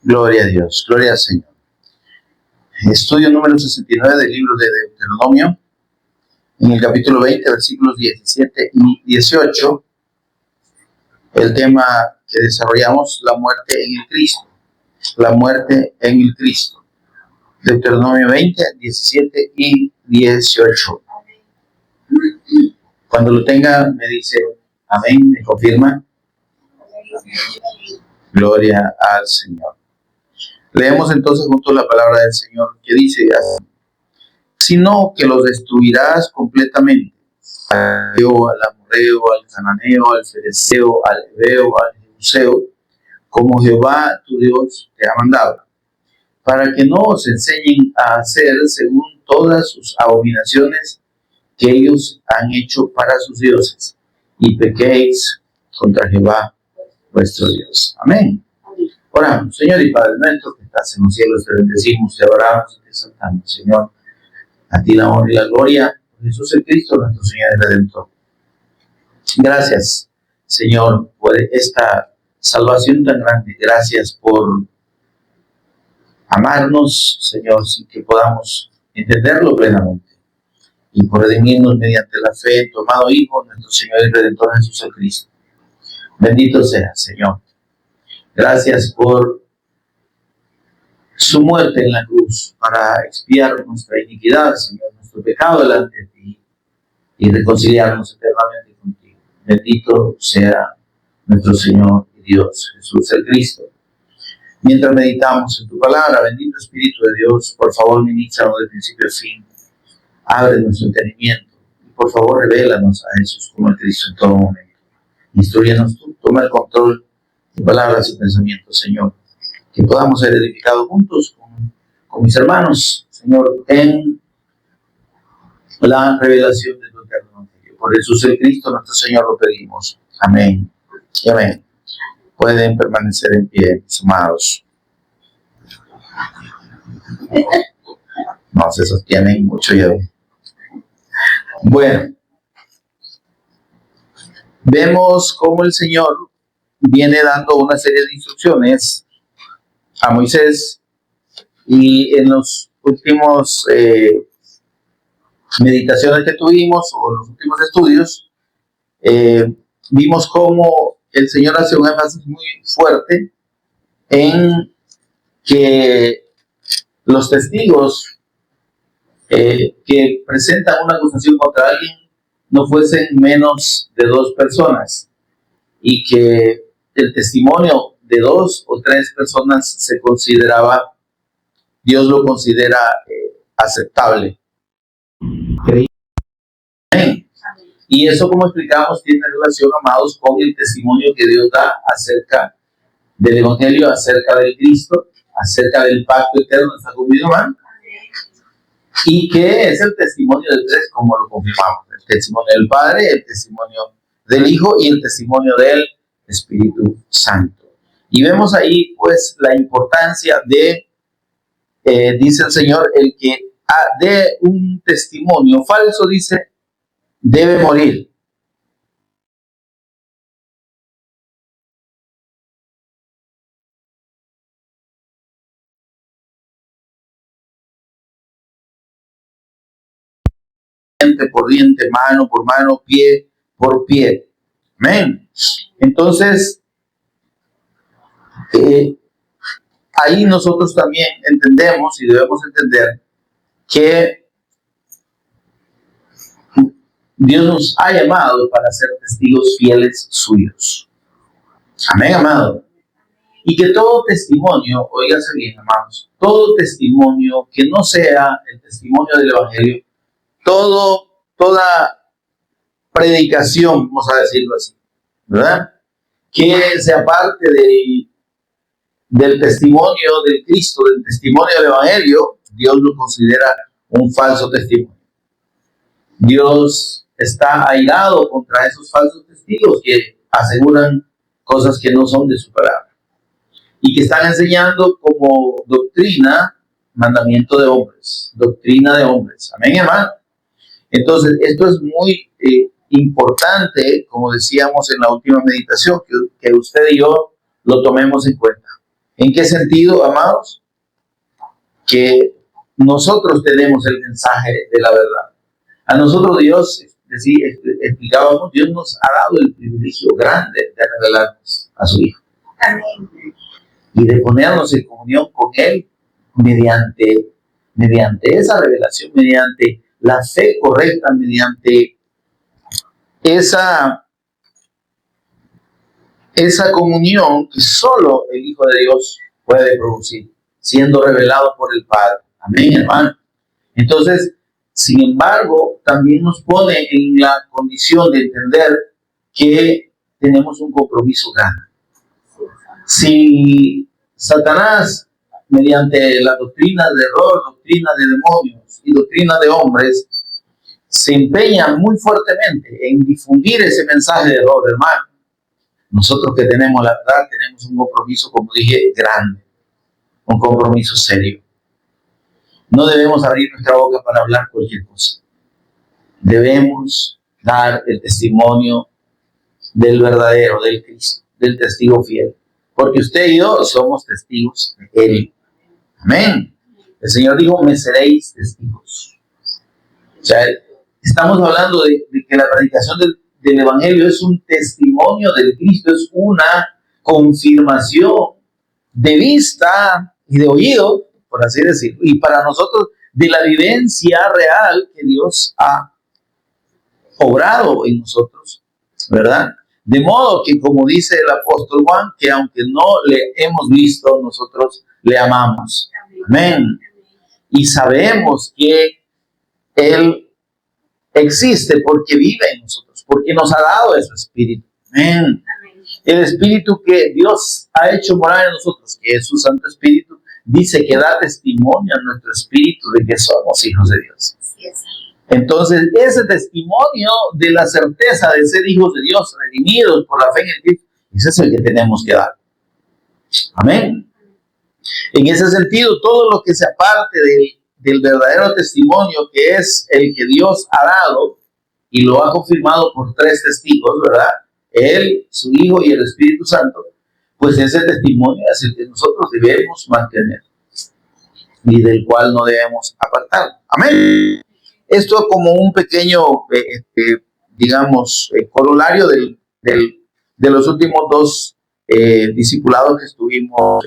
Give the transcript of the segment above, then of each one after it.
Gloria a Dios, gloria al Señor. Estudio número 69 del libro de Deuteronomio, en el capítulo 20, versículos 17 y 18, el tema que desarrollamos, la muerte en el Cristo. La muerte en el Cristo. Deuteronomio 20, 17 y 18. Cuando lo tenga, me dice amén, me confirma. Gloria al Señor. Leemos entonces junto la palabra del Señor que dice así: sino que los destruirás completamente, al Heveo, al Amorreo, al Cananeo, al Fereceo, al Heveo, al Jebuseo, como Jehová tu Dios te ha mandado, para que no os enseñen a hacer según todas sus abominaciones que ellos han hecho para sus dioses, y pequéis contra Jehová vuestro Dios. Amén. Oramos. Señor y Padre nuestro que estás en los cielos, te bendecimos, te adoramos y te exaltamos, Señor. A ti la honra y la gloria, por Jesús el Cristo, nuestro Señor y Redentor. Gracias, Señor, por esta salvación tan grande. Gracias por amarnos, Señor, sin que podamos entenderlo plenamente. Y por redimirnos mediante la fe en tu amado Hijo, nuestro Señor y Redentor Jesús el Cristo. Bendito sea, Señor. Gracias por su muerte en la cruz para expiar nuestra iniquidad, Señor, nuestro pecado delante de ti y reconciliarnos eternamente contigo. Bendito sea nuestro Señor y Dios, Jesús el Cristo. Mientras meditamos en tu palabra, bendito Espíritu de Dios, por favor, ministranos de principio a fin. Abre nuestro entendimiento y por favor, revélanos a Jesús como el Cristo en todo momento. Instrúyenos tú, toma el control de palabras y pensamientos, Señor. Que podamos ser edificados juntos con mis hermanos, Señor, en la revelación de tu eterno evangelio. Por Jesús el Cristo, nuestro Señor, lo pedimos. Amén y amén. Pueden permanecer en pie, mis amados. No se sostienen mucho ya. Bueno, vemos cómo el Señor viene dando una serie de instrucciones a Moisés, y en los últimos meditaciones que tuvimos o los últimos estudios vimos cómo el Señor hace un énfasis muy fuerte en que los testigos que presentan una acusación contra alguien no fuesen menos de 2 personas, y que el testimonio de 2 o 3 personas se consideraba, Dios lo considera aceptable. Y eso, como explicamos, tiene relación, amados, con el testimonio que Dios da acerca del Evangelio, acerca del Cristo, acerca del pacto eterno de esta comunión humana, y que es el testimonio de 3, como lo confirmamos: el testimonio del Padre, el testimonio del Hijo y el testimonio del Espíritu Santo. Y vemos ahí pues la importancia de, dice el Señor, el que dé un testimonio falso, dice, debe morir. Diente por diente, mano por mano, pie por pie. Amén. Entonces, ahí nosotros también entendemos y debemos entender que Dios nos ha llamado para ser testigos fieles suyos. Amén, amado. Y que todo testimonio, óigase bien, amados, todo testimonio que no sea el testimonio del Evangelio, toda predicación, vamos a decirlo así, ¿verdad?, que sea parte del testimonio del Cristo, del testimonio del Evangelio, Dios lo considera un falso testimonio. Dios está airado contra esos falsos testigos que aseguran cosas que no son de su palabra y que están enseñando como doctrina, mandamiento de hombres, doctrina de hombres. Amén, hermano. Entonces, esto es muy importante, como decíamos en la última meditación, que usted y yo lo tomemos en cuenta. ¿En qué sentido, amados? Que nosotros tenemos el mensaje de la verdad. A nosotros Dios, explicábamos, Dios nos ha dado el privilegio grande de revelarnos a su Hijo. Amén. Y de ponernos en comunión con Él mediante esa revelación, mediante la fe correcta, mediante esa comunión que solo el Hijo de Dios puede producir, siendo revelado por el Padre. Amén, hermano. Entonces, sin embargo, también nos pone en la condición de entender que tenemos un compromiso grande. Si Satanás, mediante las doctrinas de error, doctrinas de demonios y doctrinas de hombres, se empeña muy fuertemente en difundir ese mensaje de error, hermano, nosotros que tenemos la verdad, tenemos un compromiso, como dije, grande, un compromiso serio. No debemos abrir nuestra boca para hablar cualquier cosa. Debemos dar el testimonio del verdadero, del Cristo, del testigo fiel. Porque usted y yo somos testigos de Él. Amén. El Señor dijo, me seréis testigos. O sea, estamos hablando de que la predicación del Evangelio es un testimonio del Cristo, es una confirmación de vista y de oído, por así decirlo, y para nosotros de la vivencia real que Dios ha obrado en nosotros, ¿verdad? De modo que, como dice el apóstol Juan, que aunque no le hemos visto, nosotros le amamos. Amén. Y sabemos que Él existe porque vive en nosotros, porque nos ha dado ese espíritu. Amén. El espíritu que Dios ha hecho morar en nosotros, que es su Santo Espíritu, dice que da testimonio a nuestro espíritu de que somos hijos de Dios. Entonces, ese testimonio de la certeza de ser hijos de Dios, redimidos por la fe en el Cristo, ese es el que tenemos que dar. Amén. En ese sentido, todo lo que se aparte del verdadero testimonio, que es el que Dios ha dado, y lo ha confirmado por 3 testigos, ¿verdad? Él, su Hijo y el Espíritu Santo, pues ese testimonio es el que nosotros debemos mantener y del cual no debemos apartar. Amén. Esto como un pequeño, digamos, corolario de los últimos 2 discipulados que estuvimos.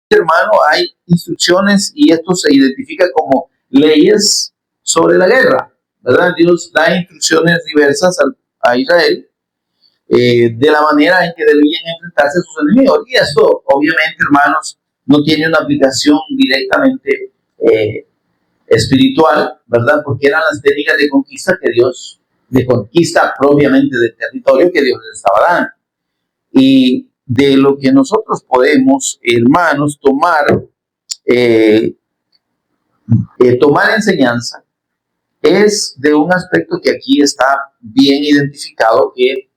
Hermano, hay instrucciones y esto se identifica como leyes sobre la guerra, ¿verdad? Dios da instrucciones diversas a Israel de la manera en que debían enfrentarse a sus enemigos. Y esto, obviamente, hermanos, no tiene una aplicación directamente espiritual, ¿verdad? Porque eran las técnicas de conquista propiamente del territorio que Dios les estaba dando. Y de lo que nosotros podemos, hermanos, tomar enseñanza es de un aspecto que aquí está bien identificado, que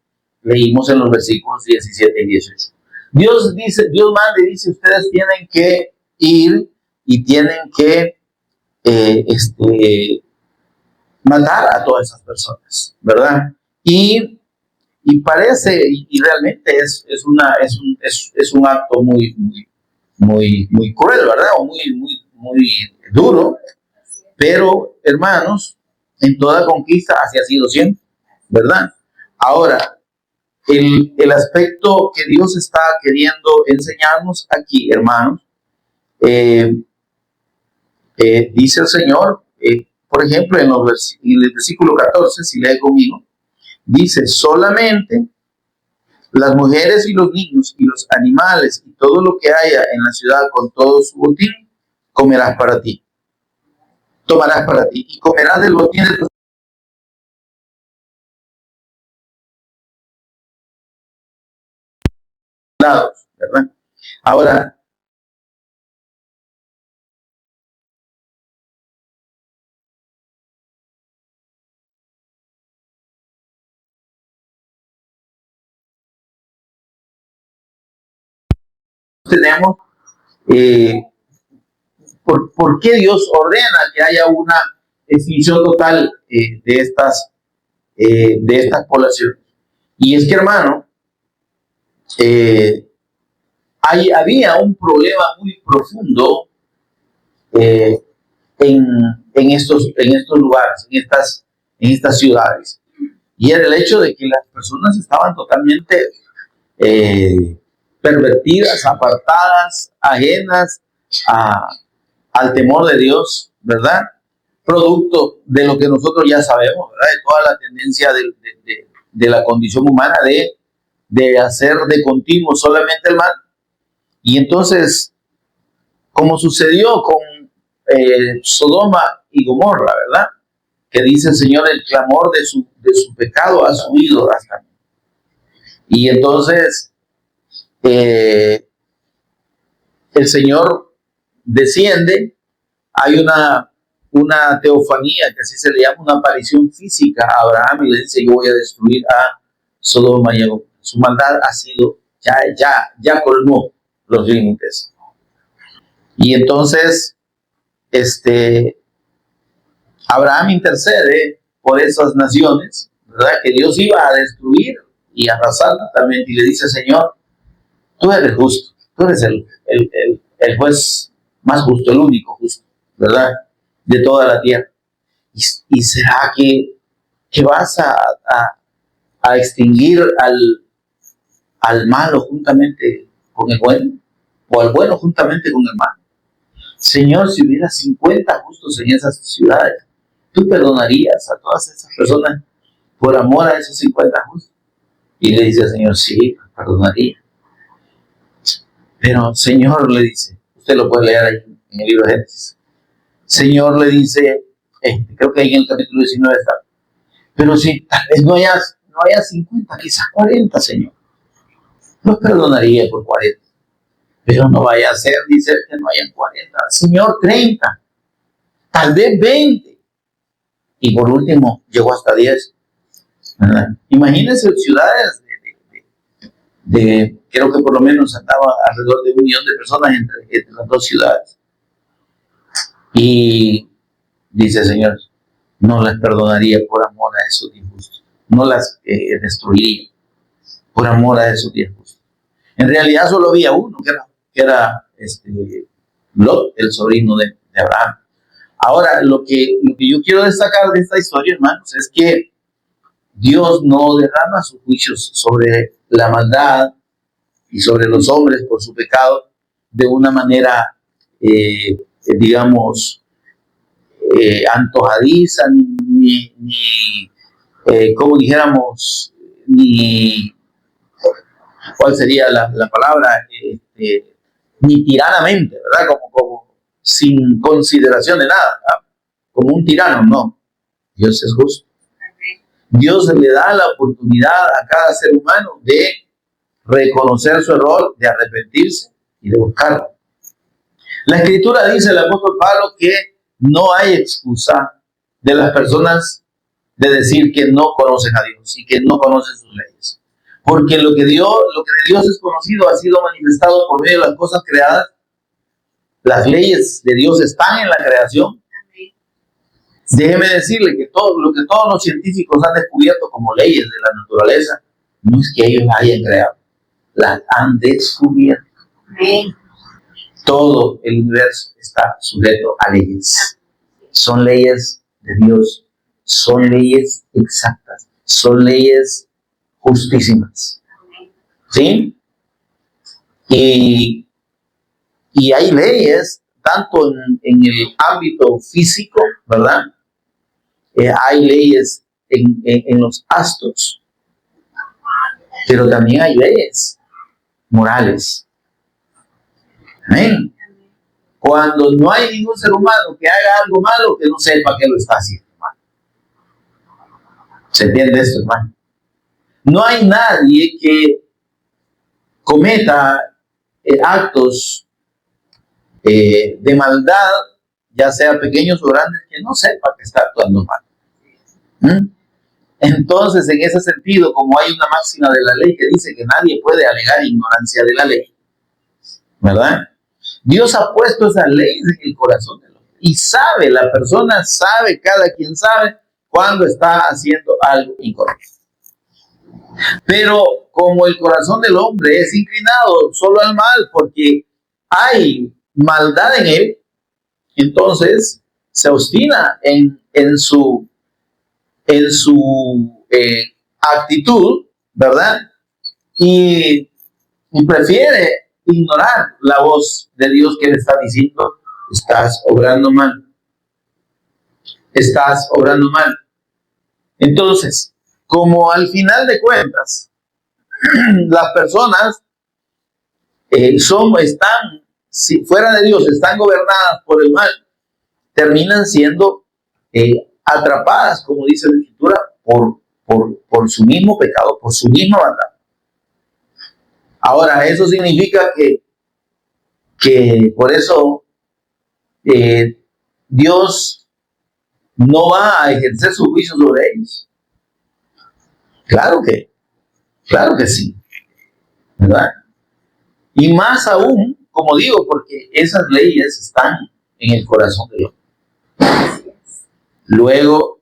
leímos en los versículos 17 y 18. Dios manda y dice, ustedes tienen que ir y tienen que matar a todas esas personas, ¿verdad? Y parece, y realmente es un acto muy cruel, ¿verdad? O muy duro, pero, hermanos, en toda conquista así ha sido siempre, ¿verdad? Ahora, el aspecto que Dios está queriendo enseñarnos aquí, hermanos, dice el Señor, por ejemplo, en el versículo 14, si lee conmigo, dice, solamente las mujeres y los niños y los animales y todo lo que haya en la ciudad con todo su botín, tomarás para ti y comerás del botín de tus lados, ¿verdad? Ahora, tenemos ¿por qué Dios ordena que haya una extinción total de estas poblaciones? Y es que, hermano, había un problema muy profundo en estos lugares, en estas ciudades. Y era el hecho de que las personas estaban totalmente pervertidas, apartadas, ajenas al temor de Dios, ¿verdad? Producto de lo que nosotros ya sabemos, ¿verdad? De toda la tendencia de la condición humana de hacer de continuo solamente el mal. Y entonces, como sucedió con Sodoma y Gomorra, ¿verdad? Que dice el Señor, el clamor de su pecado ha subido hasta mí. Y entonces, el Señor desciende, hay una teofanía, que así se le llama, una aparición física a Abraham, y le dice, yo voy a destruir a Sodoma y Gomorra. Su maldad ha sido, ya colmó los límites. Y entonces, Abraham intercede por esas naciones, ¿verdad? Que Dios iba a destruir y arrasar totalmente, y le dice, Señor, tú eres justo, tú eres el juez más justo, el único justo, ¿verdad? De toda la tierra. ¿Y será que vas a extinguir al malo juntamente con el bueno? ¿O al bueno juntamente con el malo? Señor, si hubiera 50 justos en esas ciudades, ¿tú perdonarías a todas esas personas por amor a esos 50 justos? Y le dice al Señor, sí, perdonaría. Pero Señor, le dice, usted lo puede leer ahí en el libro de Génesis. Señor le dice, creo que ahí en el capítulo 19 está, pero si tal vez no haya 50, quizás 40, Señor, los perdonaría por 40. Pero no vaya a ser, dice, que no hayan 40. Señor, 30, tal vez 20. Y por último, llegó hasta 10. ¿Verdad? Imagínense ciudades creo que por lo menos andaba alrededor de 1 millón de personas entre las dos ciudades. Y dice, Señor, no las perdonaría por amor a esos injustos. No las destruiría por amor a esos injustos. En realidad solo había uno, que era Lot, el sobrino de Abraham. Ahora, lo que yo quiero destacar de esta historia, hermanos, es que Dios no derrama sus juicios sobre la maldad y sobre los hombres por su pecado de una manera, digamos, antojadiza, ni como dijéramos, ni, ¿cuál sería la palabra? Ni tiranamente, ¿verdad? Como sin consideración de nada, ¿verdad? Como un tirano, no. Dios es justo. Dios le da la oportunidad a cada ser humano de reconocer su error, de arrepentirse y de buscarlo. La Escritura dice, el apóstol Pablo, que no hay excusa de las personas de decir que no conocen a Dios y que no conocen sus leyes. Porque lo que de Dios es conocido ha sido manifestado por medio de las cosas creadas. Las leyes de Dios están en la creación. Déjeme decirle que lo que todos los científicos han descubierto como leyes de la naturaleza, no es que ellos las hayan creado, las han descubierto. Todo el universo está sujeto a leyes. Son leyes de Dios, son leyes exactas, son leyes justísimas. ¿Sí? Y hay leyes, tanto en el ámbito físico, ¿verdad? Hay leyes en los astros, pero también hay leyes morales. Amén. Cuando no hay ningún ser humano que haga algo malo, que no sepa que lo está haciendo mal. ¿Se entiende esto, hermano? No hay nadie que cometa actos de maldad, ya sea pequeños o grandes, que no sepa que está actuando mal. Entonces, en ese sentido, como hay una máxima de la ley que dice que nadie puede alegar ignorancia de la ley, ¿verdad? Dios ha puesto esas leyes en el corazón del hombre y sabe, la persona sabe, cada quien sabe cuando está haciendo algo incorrecto. Pero como el corazón del hombre es inclinado solo al mal, porque hay maldad en él, entonces se obstina en su actitud, ¿verdad? Y prefiere ignorar la voz de Dios que le está diciendo, estás obrando mal, estás obrando mal. Entonces, como al final de cuentas, las personas están, si fuera de Dios, están gobernadas por el mal, terminan siendo atrapadas, como dice la Escritura, por su mismo pecado, por su misma maldad. Ahora, eso significa que por eso Dios no va a ejercer su juicio sobre ellos. Claro que sí, ¿verdad? Y más aún, como digo, porque esas leyes están en el corazón de Dios. Luego,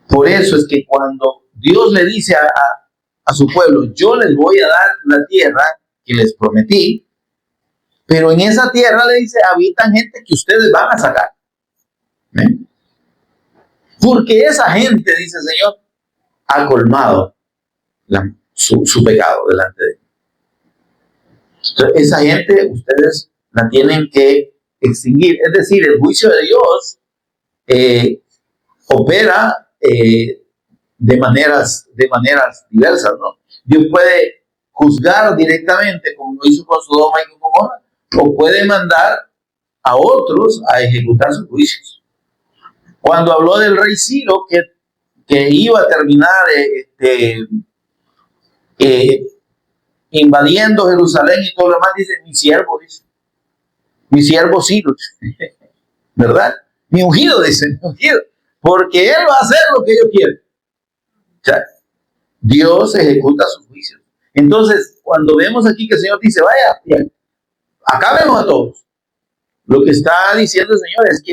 por eso es que cuando Dios le dice a su pueblo, yo les voy a dar la tierra que les prometí, pero en esa tierra le dice, habitan gente que ustedes van a sacar. ¿Eh? Porque esa gente, dice el Señor, ha colmado su pecado delante de él. Entonces, esa gente ustedes la tienen que extinguir. Es decir, el juicio de Dios opera de maneras diversas, ¿no? Dios puede juzgar directamente, como lo hizo con Sodoma y con Gomorra, o puede mandar a otros a ejecutar sus juicios. Cuando habló del rey Ciro, que iba a terminar invadiendo Jerusalén y todo lo demás, dice, mi siervo Ciro, ¿verdad? Mi ungido, dice, mi ungido, porque él va a hacer lo que yo quiero. O sea, Dios ejecuta sus juicios. Entonces, cuando vemos aquí que el Señor dice, vaya, bien, acabemos a todos, lo que está diciendo el Señor es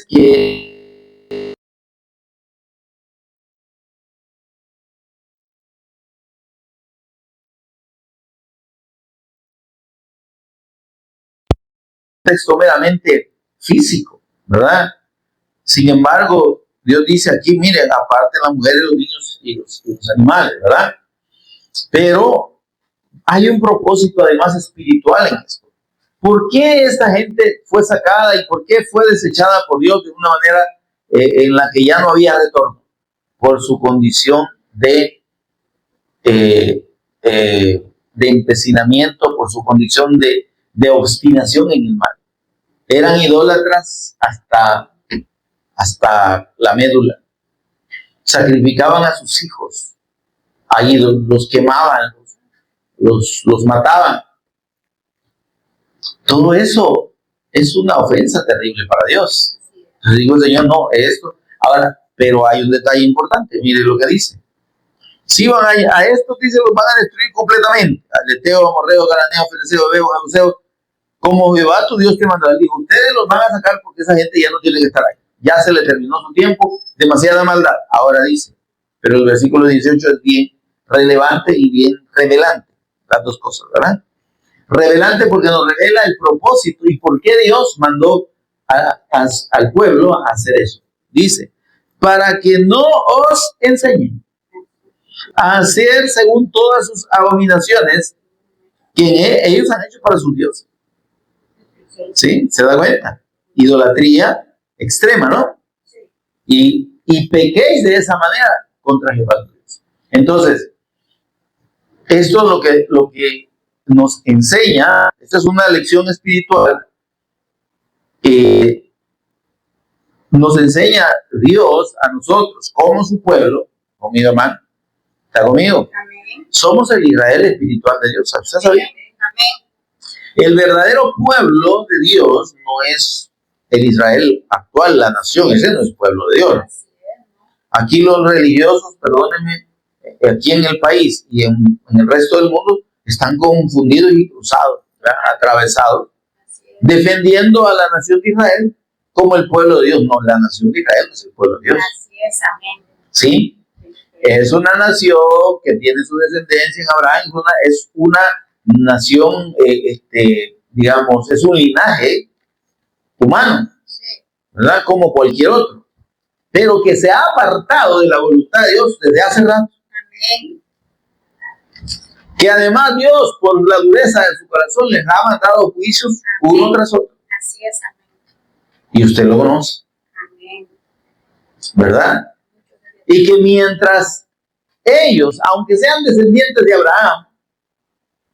que texto meramente físico, ¿verdad? Sin embargo, Dios dice aquí, miren, aparte las mujeres, los niños y los animales, ¿verdad? Pero hay un propósito además espiritual en esto. ¿Por qué esta gente fue sacada y por qué fue desechada por Dios de una manera en la que ya no había retorno? Por su condición eh, de empecinamiento, por su condición de obstinación en el mal. Eran idólatras hasta la médula. Sacrificaban a sus hijos. Ahí los quemaban, los mataban. Todo eso es una ofensa terrible para Dios. Entonces digo, Señor, no, esto. Ahora, pero hay un detalle importante. Mire lo que dice. Si van a estos, dice, los van a destruir completamente. Al Eteo, Amorreo, Cananeo, Fereceo, Bebo, Jebuseo, como Jehová tu Dios te mandará. Dijo, ustedes los van a sacar porque esa gente ya no tiene que estar ahí. Ya se le terminó su tiempo, demasiada maldad. Ahora dice, pero el versículo 18 es bien relevante y bien revelante. Las dos cosas, ¿verdad? Revelante porque nos revela el propósito y por qué Dios mandó al pueblo a hacer eso. Dice, para que no os enseñen a hacer según todas sus abominaciones que ellos han hecho para sus dioses. ¿Sí? ¿Se da cuenta? Idolatría extrema, ¿no? Y pequéis de esa manera contra Jehová. Entonces, esto es lo que nos enseña, esta es una lección espiritual, nos enseña Dios a nosotros como su pueblo, conmigo hermano, ¿está conmigo? Amén. Somos el Israel espiritual de Dios, ¿usted sabía? Amén. El verdadero pueblo de Dios no es el Israel actual, la nación, ese no es el pueblo de Dios. Aquí los religiosos, perdónenme, aquí en el país y en el resto del mundo están confundidos y cruzados, ¿verdad? Atravesados, defendiendo a la nación de Israel como el pueblo de Dios. No, la nación de Israel no es el pueblo de Dios. Así es, amén. ¿Sí? Es una nación que tiene su descendencia en Abraham, es una nación, digamos, es un linaje humano, ¿verdad? Como cualquier otro, pero que se ha apartado de la voluntad de Dios desde hace rato. Amén. Que además Dios, por la dureza de su corazón, les ha mandado juicios uno tras otro. Así es, amén. Y usted lo conoce. Amén. ¿Verdad? Y que mientras ellos, aunque sean descendientes de Abraham,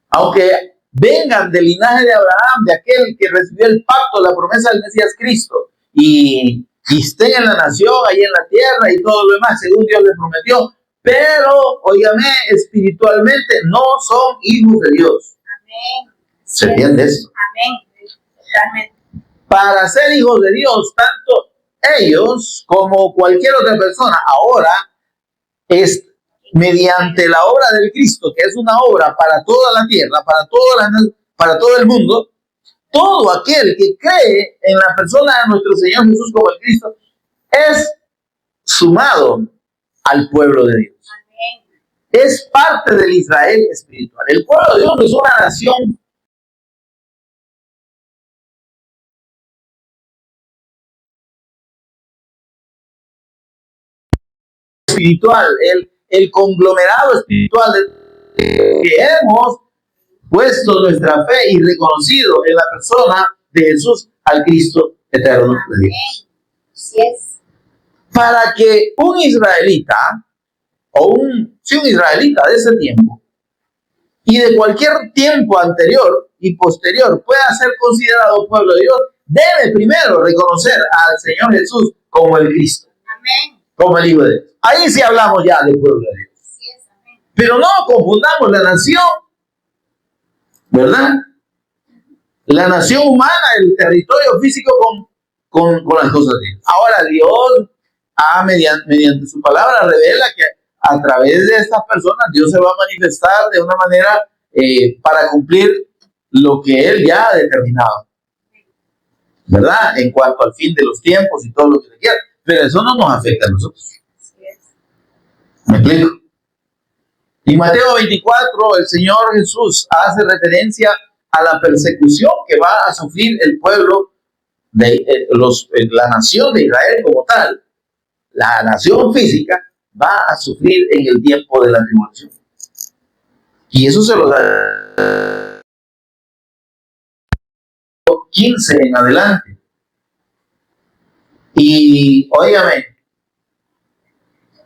aunque vengan del linaje de Abraham, de aquel que recibió el pacto, la promesa del Mesías Cristo, y estén en la nación, ahí en la tierra y todo lo demás, según Dios les prometió, pero, óigame, espiritualmente no son hijos de Dios. Amén. ¿Se entiende eso? Amén. Realmente. Para ser hijos de Dios, tanto ellos como cualquier otra persona, ahora es mediante la obra del Cristo, que es una obra para toda la tierra, para todo el mundo. Todo aquel que cree en la persona de nuestro Señor Jesús como el Cristo es sumado al pueblo de Dios. Amén. Es parte del Israel espiritual. El pueblo de Dios no es una nación espiritual, el conglomerado espiritual que hemos puesto nuestra fe y reconocido en la persona de Jesús al Cristo eterno de Dios. Así es. Para que un israelita, un israelita de ese tiempo y de cualquier tiempo anterior y posterior pueda ser considerado pueblo de Dios, debe primero reconocer al Señor Jesús como el Cristo. Amén. Como el Hijo de Dios. Ahí sí hablamos ya del pueblo de Dios. Así es, amén. Pero no confundamos la nación, ¿verdad? La nación humana, el territorio físico con las cosas de Dios. Ahora Dios, mediante su palabra, revela que a través de estas personas Dios se va a manifestar de una manera para cumplir lo que Él ya ha determinado, ¿verdad? En cuanto al fin de los tiempos y todo lo que se quiera. Pero eso no nos afecta a nosotros. ¿Me explico? En Mateo 24, el Señor Jesús hace referencia a la persecución que va a sufrir el pueblo de la nación de Israel como tal, la nación física, va a sufrir en el tiempo de la tribulación. Y eso se lo da 15 en adelante. Y, óigame,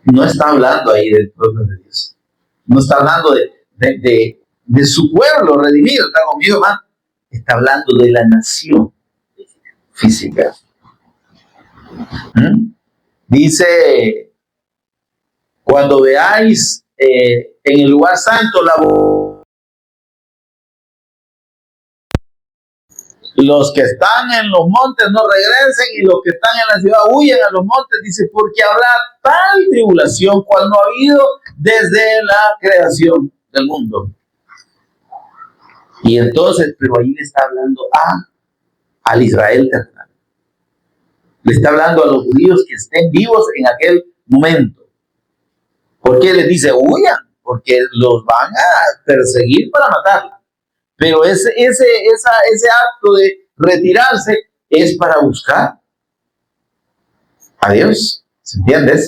no está hablando ahí del pueblo de Dios. No está hablando de su pueblo redimido. ¿Está conmigo, hermano? Está hablando de la nación física. Dice, cuando veáis en el lugar santo los que están en los montes no regresen y los que están en la ciudad huyen a los montes, dice, porque habrá tal tribulación cual no ha habido desde la creación del mundo. Y entonces, pero ahí le está hablando al Israel terrenal. Le está hablando a los judíos que estén vivos en aquel momento. ¿Por qué les dice huyan? Porque los van a perseguir para matarlos. Pero ese acto de retirarse es para buscar a Dios. ¿Se entiende?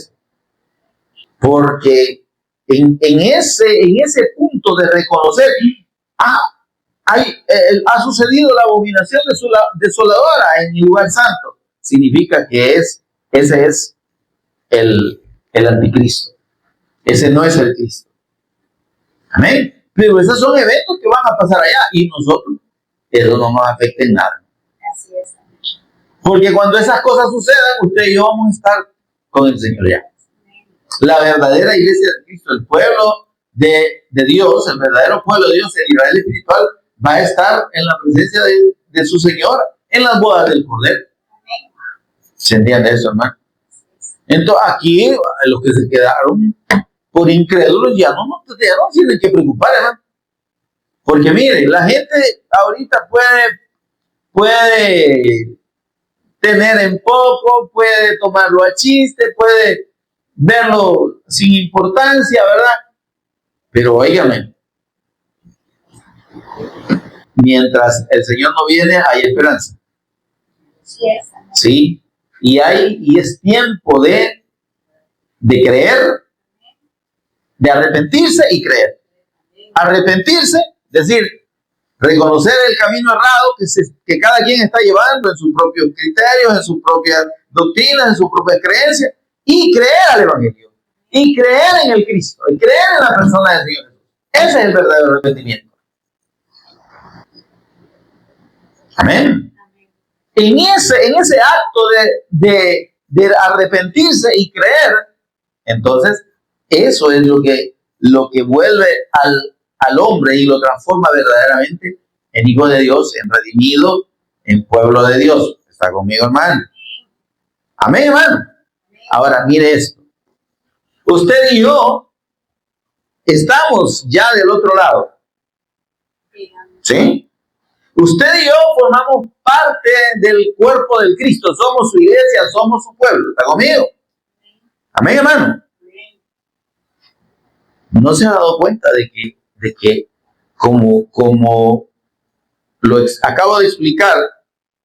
Porque en ese punto de reconocer ha sucedido la abominación desoladora en el lugar santo. Significa que ese es el anticristo. Ese no es el Cristo. Amén. Pero esos son eventos que van a pasar allá y nosotros, eso no nos afecta en nada. Así es. Porque cuando esas cosas sucedan, usted y yo vamos a estar con el Señor ya. La verdadera iglesia de Cristo, el pueblo de Dios, el verdadero pueblo de Dios, el Israel espiritual, va a estar en la presencia de su Señor en las bodas del Cordero. ¿Se entiende eso, hermano? Entonces, aquí, los que se quedaron por incrédulos ya no tienen que preocupar, hermano. Porque mire, la gente ahorita puede tener en poco, puede tomarlo a chiste, puede verlo sin importancia, ¿verdad? Pero óigame, mientras el Señor no viene, hay esperanza. Así es. Amén. ¿Sí? Y es tiempo de creer, de arrepentirse y creer. Arrepentirse, decir, reconocer el camino errado que cada quien está llevando en sus propios criterios, en sus propias doctrinas, en sus propias creencias, y creer al Evangelio, y creer en el Cristo, y creer en la persona del Señor. Ese es el verdadero arrepentimiento. Amén. En ese acto de arrepentirse y creer, entonces eso es lo que vuelve al hombre y lo transforma verdaderamente en hijo de Dios, en redimido, en pueblo de Dios. ¿Está conmigo, hermano? Amén, hermano. Ahora, mire esto. Usted y yo estamos ya del otro lado. ¿Sí? Usted y yo formamos parte del cuerpo del Cristo. Somos su iglesia, somos su pueblo. ¿Está conmigo? Amén, hermano. ¿No se ha dado cuenta de que como acabo de explicar,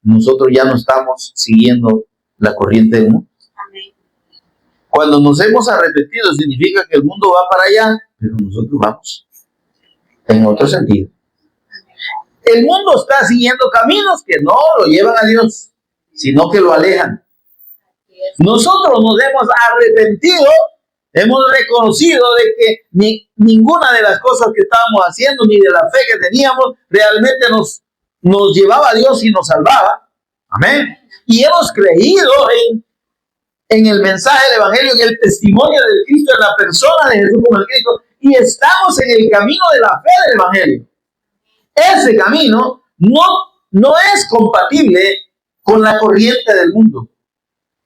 nosotros ya no estamos siguiendo la corriente del mundo? Amén. Cuando nos hemos arrepentido significa que el mundo va para allá, pero nosotros vamos en otro sentido. El mundo está siguiendo caminos que no lo llevan a Dios, sino que lo alejan. Nosotros nos hemos arrepentido, hemos reconocido de que ninguna de las cosas que estábamos haciendo, ni de la fe que teníamos, realmente nos llevaba a Dios y nos salvaba. Amén. Y hemos creído en el mensaje del Evangelio, en el testimonio del Cristo, en la persona de Jesús como el Cristo, y estamos en el camino de la fe del Evangelio. Ese camino no es compatible con la corriente del mundo.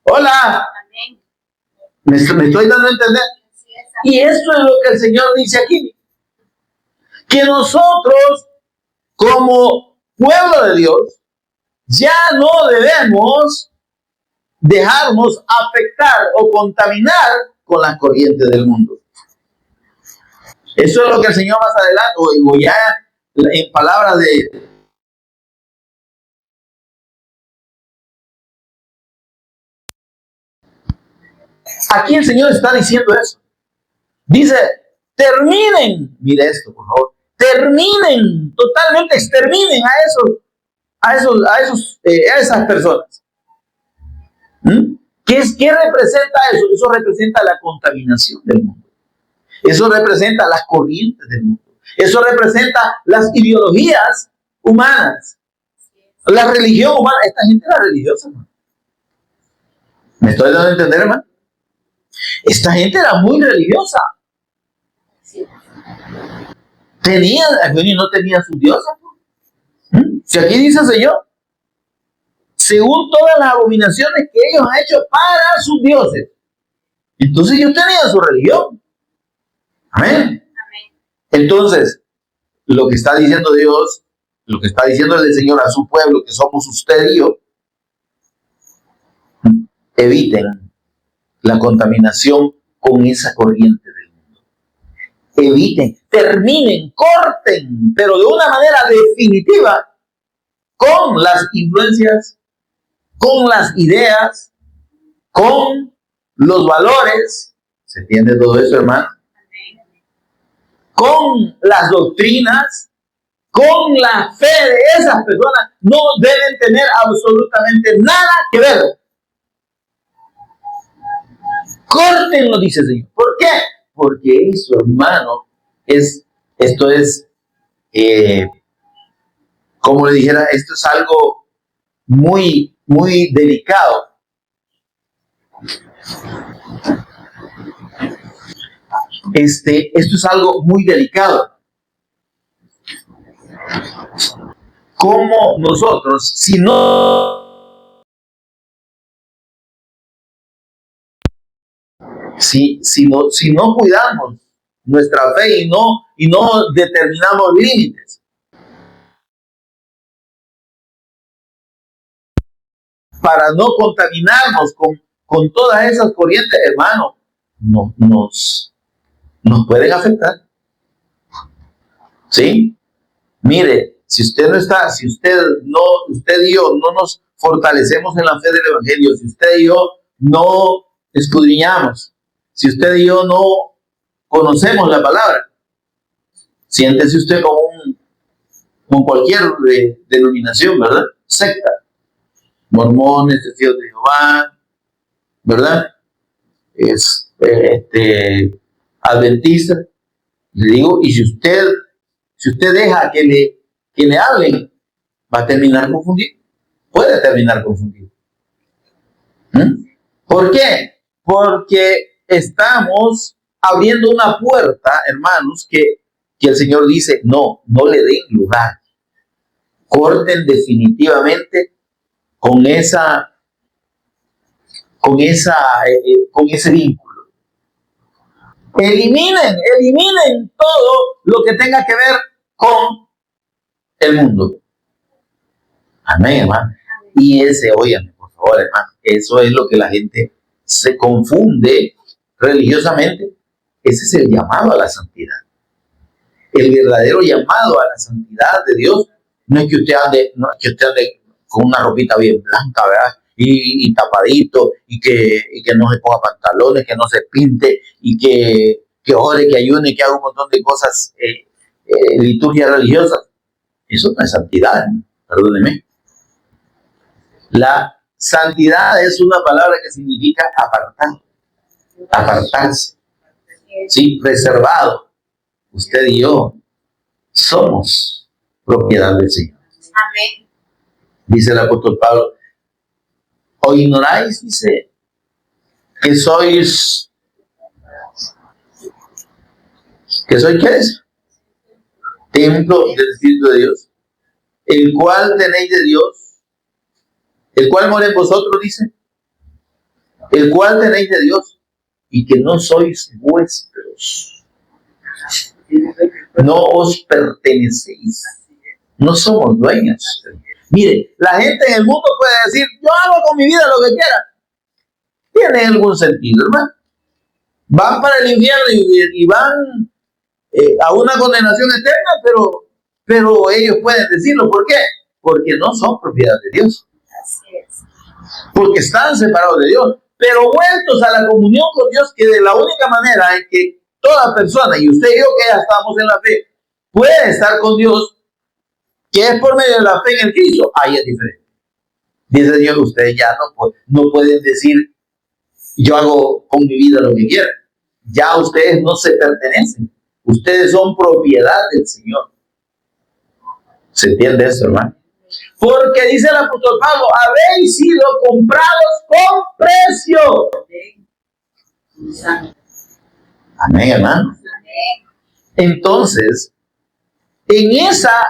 Hola. Amén. ¿Me estoy dando a entender? Y esto es lo que el Señor dice aquí. Que nosotros, como pueblo de Dios, ya no debemos dejarnos afectar o contaminar con las corrientes del mundo. Eso es lo que el Señor más adelante, o ya en palabras de... Aquí el Señor está diciendo eso. Dice, terminen, mire esto, por favor, terminen, totalmente exterminen a esas personas. ¿Qué representa eso? Eso representa la contaminación del mundo. Eso representa las corrientes del mundo. Eso representa las ideologías humanas. La religión humana. Esta gente era religiosa, hermano. ¿Me estoy dando a entender, hermano? Esta gente era muy religiosa. No tenía sus dioses. Si aquí dice el Señor, según todas las abominaciones que ellos han hecho para sus dioses. Entonces ellos tenían su religión. Amén. Entonces, lo que está diciendo Dios, lo que está diciendo el Señor a su pueblo, que somos usted y yo, eviten la contaminación con esa corriente del mundo. Eviten, terminen, corten, pero de una manera definitiva, con las influencias, con las ideas, con los valores. ¿Se entiende todo eso, hermano? Con las doctrinas, con la fe de esas personas, no deben tener absolutamente nada que ver. Córtenlo, dice el Señor. ¿Por qué? Porque eso, hermano, esto es, como le dijera, esto es algo muy, muy delicado. Esto es algo muy delicado. Como nosotros, si no cuidamos nuestra fe y no determinamos límites para no contaminarnos con todas esas corrientes, hermano, nos pueden afectar. ¿Sí? Mire, si usted y yo no nos fortalecemos en la fe del Evangelio, si usted y yo no escudriñamos, si usted y yo no conocemos la palabra, siéntese usted como cualquier denominación, ¿verdad? Secta, mormones, testigos de Jehová, ¿verdad? Adventista, le digo, y si usted deja que le hablen, va a terminar confundido. Puede terminar confundido. ¿Por qué? Porque estamos abriendo una puerta, hermanos, que el Señor dice, no le den lugar. Corten definitivamente con ese vínculo. Eliminen todo lo que tenga que ver con el mundo. Amén, hermano. Y óigame, por favor, hermano, eso es lo que la gente se confunde religiosamente. Ese es el llamado a la santidad. El verdadero llamado a la santidad de Dios no es que usted ande con una ropita bien blanca, ¿verdad? Y tapadito, y que no se ponga pantalones, que no se pinte, y que ore, que ayune, que haga un montón de cosas, liturgias religiosas. Eso no es santidad, ¿no? Perdóneme. La santidad es una palabra que significa apartarse, ¿sí? Reservado. Usted y yo somos propiedad del Señor. Amén. Dice el apóstol Pablo, ¿o ignoráis? Dice, que sois, ¿qué es? Templo del Espíritu de Dios, el cual tenéis de Dios, el cual mora en vosotros, dice, el cual tenéis de Dios, y que no sois vuestros. No os pertenecéis. No somos dueños. Mire, la gente en el mundo puede decir, yo hago con mi vida lo que quiera. Tiene algún sentido, hermano. Van para el infierno y van a una condenación eterna, pero ellos pueden decirlo. ¿Por qué? Porque no son propiedad de Dios. Porque están separados de Dios, pero vueltos a la comunión con Dios, que de la única manera en que toda persona, y usted y yo que ya estamos en la fe, puede estar con Dios, que es por medio de la fe en el Cristo. Ahí es diferente. Dice el Señor, ustedes ya no pueden decir, yo hago con mi vida lo que quiera. Ya ustedes no se pertenecen. Ustedes son propiedad del Señor. ¿Se entiende eso, hermano? Porque dice el apóstol Pablo, habéis sido comprados con precio. Amén, hermano. Entonces, en esa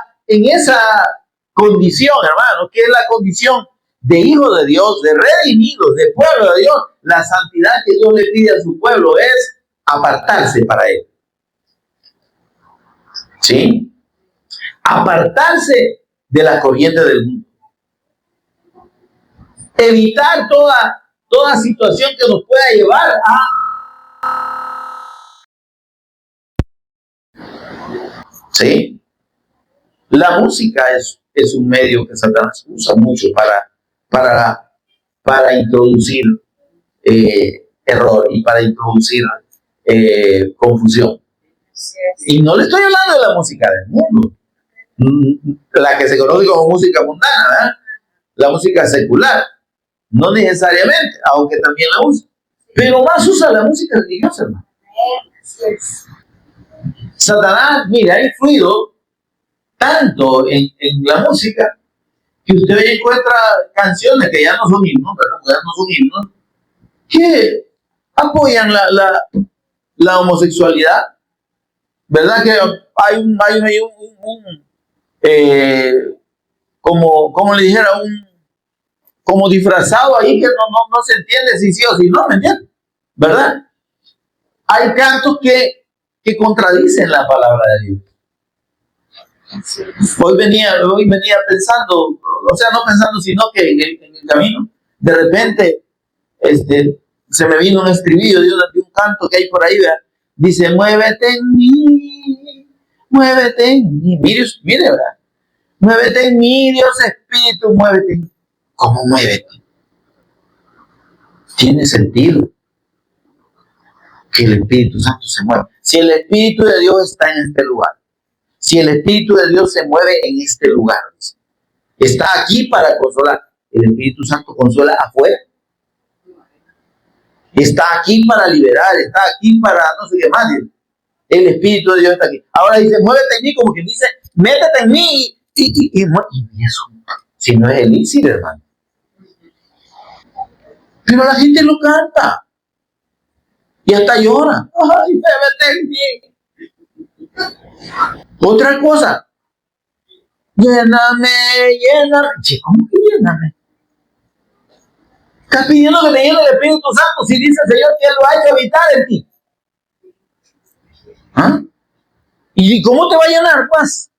condición, hermano, que es la condición de hijo de Dios, de redimidos, de pueblo de Dios, la santidad que Dios le pide a su pueblo es apartarse para Él. ¿Sí? Apartarse de la corriente del mundo. Evitar toda situación que nos pueda llevar a... ¿Sí? La música es un medio que Satanás usa mucho para introducir error y para introducir confusión. Y no le estoy hablando de la música del mundo, la que se conoce como música mundana, ¿verdad? La música secular, no necesariamente, aunque también la usa, pero más usa la música religiosa, hermano. Satanás, mira, ha influido tanto en la música que usted hoy encuentra canciones que ya no son himnos, ¿verdad? Ya no son himnos, que apoyan la homosexualidad, ¿verdad? Que hay como le dijera, como disfrazado ahí que no se entiende si sí o si no, ¿me entiendes? ¿Verdad? Hay cantos que contradicen la palabra de Dios. Hoy venía pensando, o sea, no pensando, sino que en el camino, de repente, se me vino un estribillo de un canto que hay por ahí, ¿verdad? Dice, muévete en mí, muévete en mí. Mire, mire, ¿verdad? Muévete en mí, Dios Espíritu, muévete en mí. ¿Cómo muévete? Tiene sentido que el Espíritu Santo se mueva. Si el Espíritu de Dios está en este lugar, si el Espíritu de Dios se mueve en este lugar, está aquí para consolar. El Espíritu Santo consuela afuera. Está aquí para liberar, está aquí para no sé qué más. El Espíritu de Dios está aquí. Ahora dice, muévete en mí, como quien dice, métete en mí. Y eso, si no es elixir, hermano. Pero la gente lo canta. Y hasta llora. Ay, muévete en mí. Otra cosa. Lléname, lléname. Che, ¿cómo que lléname? Estás pidiendo que te llene el Espíritu Santo si dice el Señor que Él lo ha hecho habitar en ti. ¿Ah? ¿Y cómo te va a llenar, pues?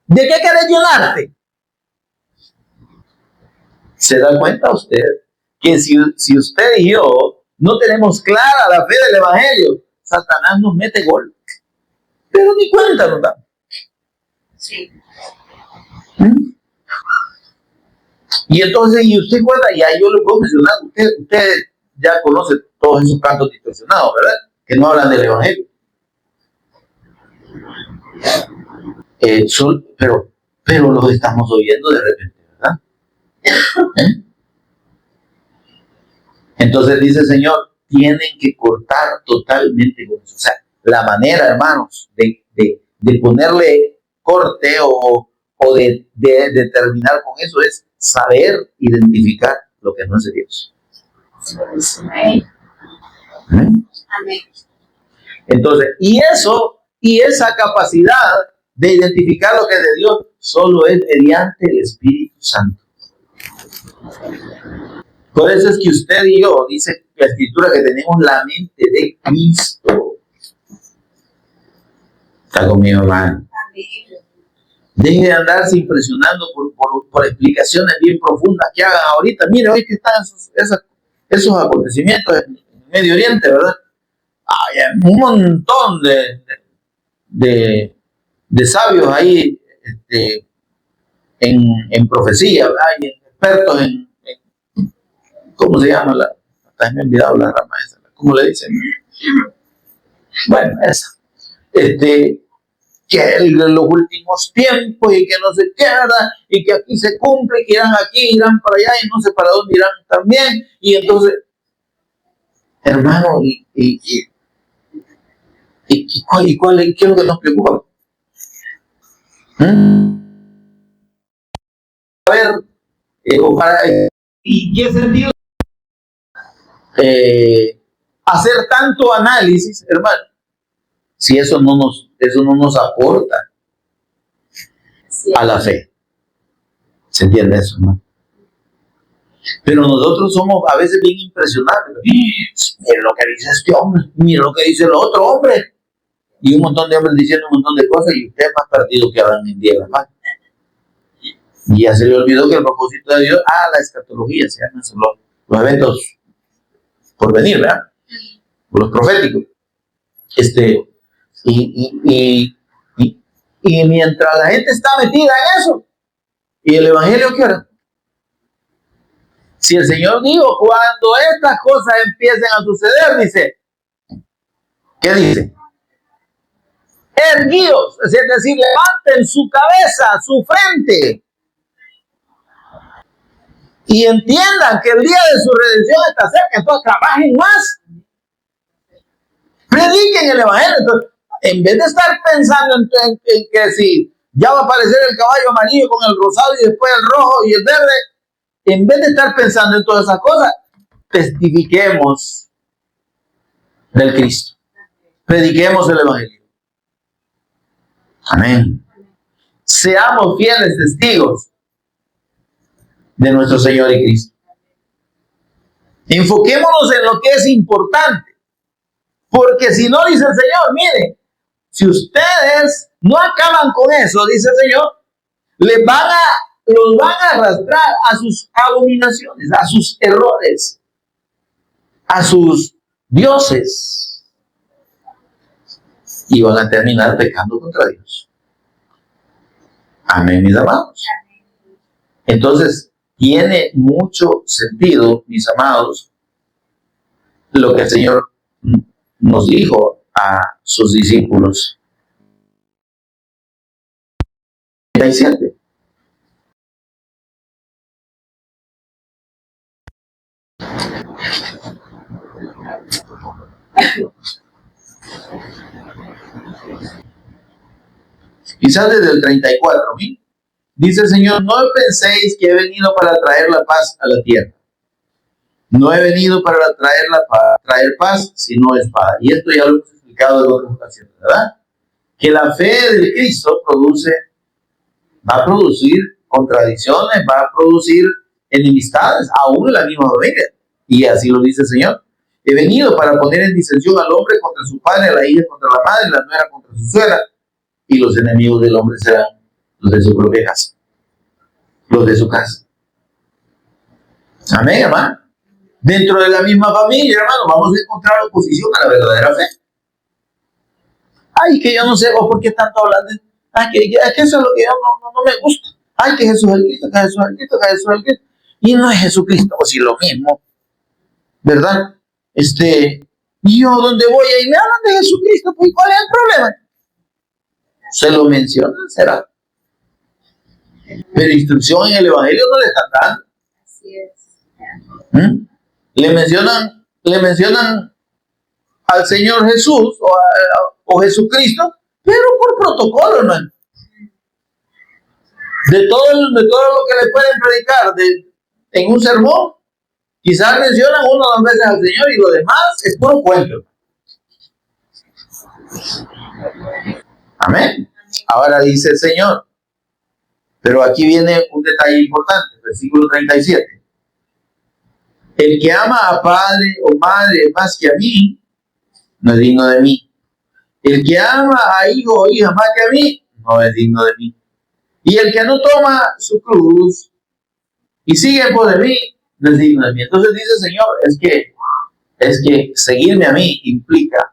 ¿De qué querés llenarte? ¿Se da cuenta usted que si usted y yo no tenemos clara la fe del Evangelio, Satanás nos mete gol? Pero ni cuenta nos da. Sí. Y entonces, y usted cuenta, y ahí yo le puedo mencionar, usted ya conoce todos esos cantos distorsionados, ¿verdad? Que no hablan del Evangelio. Pero los estamos oyendo de repente, ¿verdad? Entonces dice el Señor, tienen que cortar totalmente con eso. O sea, la manera, hermanos, de ponerle corte o de terminar con eso es saber identificar lo que no es de Dios. Amén. Entonces, y esa capacidad de identificar lo que es de Dios solo es mediante el Espíritu Santo. Por eso es que usted y yo, dice la Escritura, que tenemos la mente de Cristo. ¿Está conmigo, hermano? Deje de andarse impresionando por explicaciones bien profundas que hagan ahorita. Mire, hoy que están esos acontecimientos en Medio Oriente, ¿verdad? Hay un montón de sabios ahí en profecía, hay expertos en ¿cómo se llama? Hasta me he olvidado la rama esa. ¿Cómo le dicen? Bueno, esa. Que en los últimos tiempos y que no se queda y que aquí se cumple, que irán aquí, irán para allá y no sé para dónde irán también. Y entonces, hermano, ¿qué es lo que nos preocupa? A ver, ¿y qué sentido hacer tanto análisis, hermano? Si eso no nos aporta a la fe. ¿Se entiende eso, no? Pero nosotros somos a veces bien impresionables. Mira lo que dice este hombre, mira lo que dice el otro hombre. Y un montón de hombres diciendo un montón de cosas y usted es más perdido que Adán en día, hermano. Y ya se le olvidó que el propósito de Dios, la escatología, se llaman los eventos por venir, ¿verdad? Los proféticos. Y mientras la gente está metida en eso, ¿y el Evangelio qué hora? Si el Señor dijo, cuando estas cosas empiecen a suceder, dice, ¿qué dice? Erguíos, es decir, levanten su cabeza, su frente, y entiendan que el día de su redención está cerca, entonces trabajen más, prediquen el Evangelio. Entonces, en vez de estar pensando en que si ya va a aparecer el caballo amarillo con el rosado y después el rojo y el verde, en vez de estar pensando en todas esas cosas, testifiquemos del Cristo. Prediquemos el Evangelio. Amén. Seamos fieles testigos de nuestro Señor y Cristo. Enfoquémonos en lo que es importante. Porque si no, dice el Señor, mire, si ustedes no acaban con eso, dice el Señor, los van a arrastrar a sus abominaciones, a sus errores, a sus dioses y van a terminar pecando contra Dios. Amén, mis amados. Entonces, tiene mucho sentido, mis amados, lo que el Señor nos dijo a sus discípulos. 37. Quizás desde el 34, dice el Señor, no penséis que he venido para traer la paz a la tierra. No he venido para traer paz, sino espada. Y esto ya lo hemos explicado en otras ocasiones, ¿verdad? Que la fe del Cristo va a producir contradicciones, va a producir enemistades, aún en la misma familia. Y así lo dice el Señor. He venido para poner en disensión al hombre contra su padre, a la hija contra la madre, la nuera contra su suegra. Y los enemigos del hombre serán los de su propia casa, los de su casa. Amén, hermano. Dentro de la misma familia, hermano, vamos a encontrar oposición a la verdadera fe. Ay, que yo no sé, ¿por qué tanto hablan de? Ay, que eso es lo que yo no me gusta. Ay, que Jesús es el Cristo, que Jesús es el Cristo, que Jesús es el Cristo. Y no es Jesucristo, pues sí, lo mismo. ¿Verdad? Y yo donde voy ahí me hablan de Jesucristo, pues ¿cuál es el problema? Se lo mencionan, será. Pero instrucción en el Evangelio no le están dando. Así es. Le mencionan al Señor Jesús o Jesucristo, pero por protocolo, hermano. De todo lo que le pueden predicar en un sermón, quizás mencionan 1 o 2 veces al Señor y lo demás es puro cuento. Amén. Ahora dice el Señor, pero aquí viene un detalle importante, versículo 37. El que ama a padre o madre más que a mí, no es digno de mí. El que ama a hijo o hija más que a mí, no es digno de mí. Y el que no toma su cruz y sigue en pos de mí, no es digno de mí. Entonces dice el Señor, es que seguirme a mí implica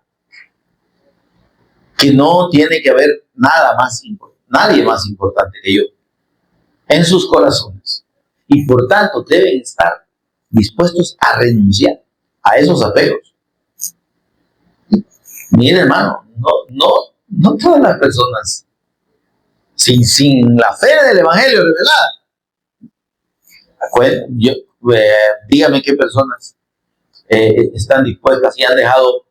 que no tiene que haber nadie más importante que yo en sus corazones. Y por tanto deben estar dispuestos a renunciar a esos apegos. Miren, hermano, no todas las personas sin la fe del Evangelio revelada. Dígame qué personas están dispuestas y han dejado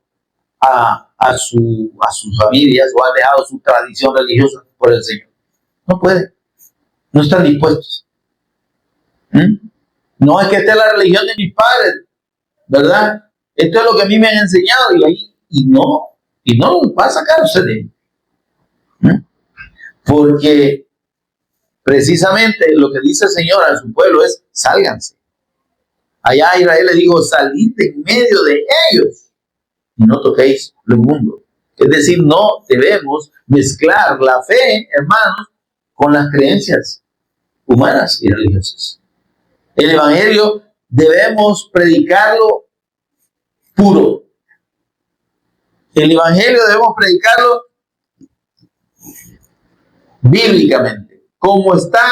a sus familias o han dejado su tradición religiosa por el Señor. No pueden, no están dispuestos. No es que esté la religión de mis padres, ¿verdad? Esto es lo que a mí me han enseñado y no va a sacar usted de ahí. Porque precisamente lo que dice el Señor a su pueblo es, sálganse. Allá a Israel le digo, salid de en medio de ellos y no toquéis lo inmundo. Es decir, no debemos mezclar la fe, hermanos, con las creencias humanas y religiosas. El Evangelio debemos predicarlo puro. El Evangelio debemos predicarlo bíblicamente, como está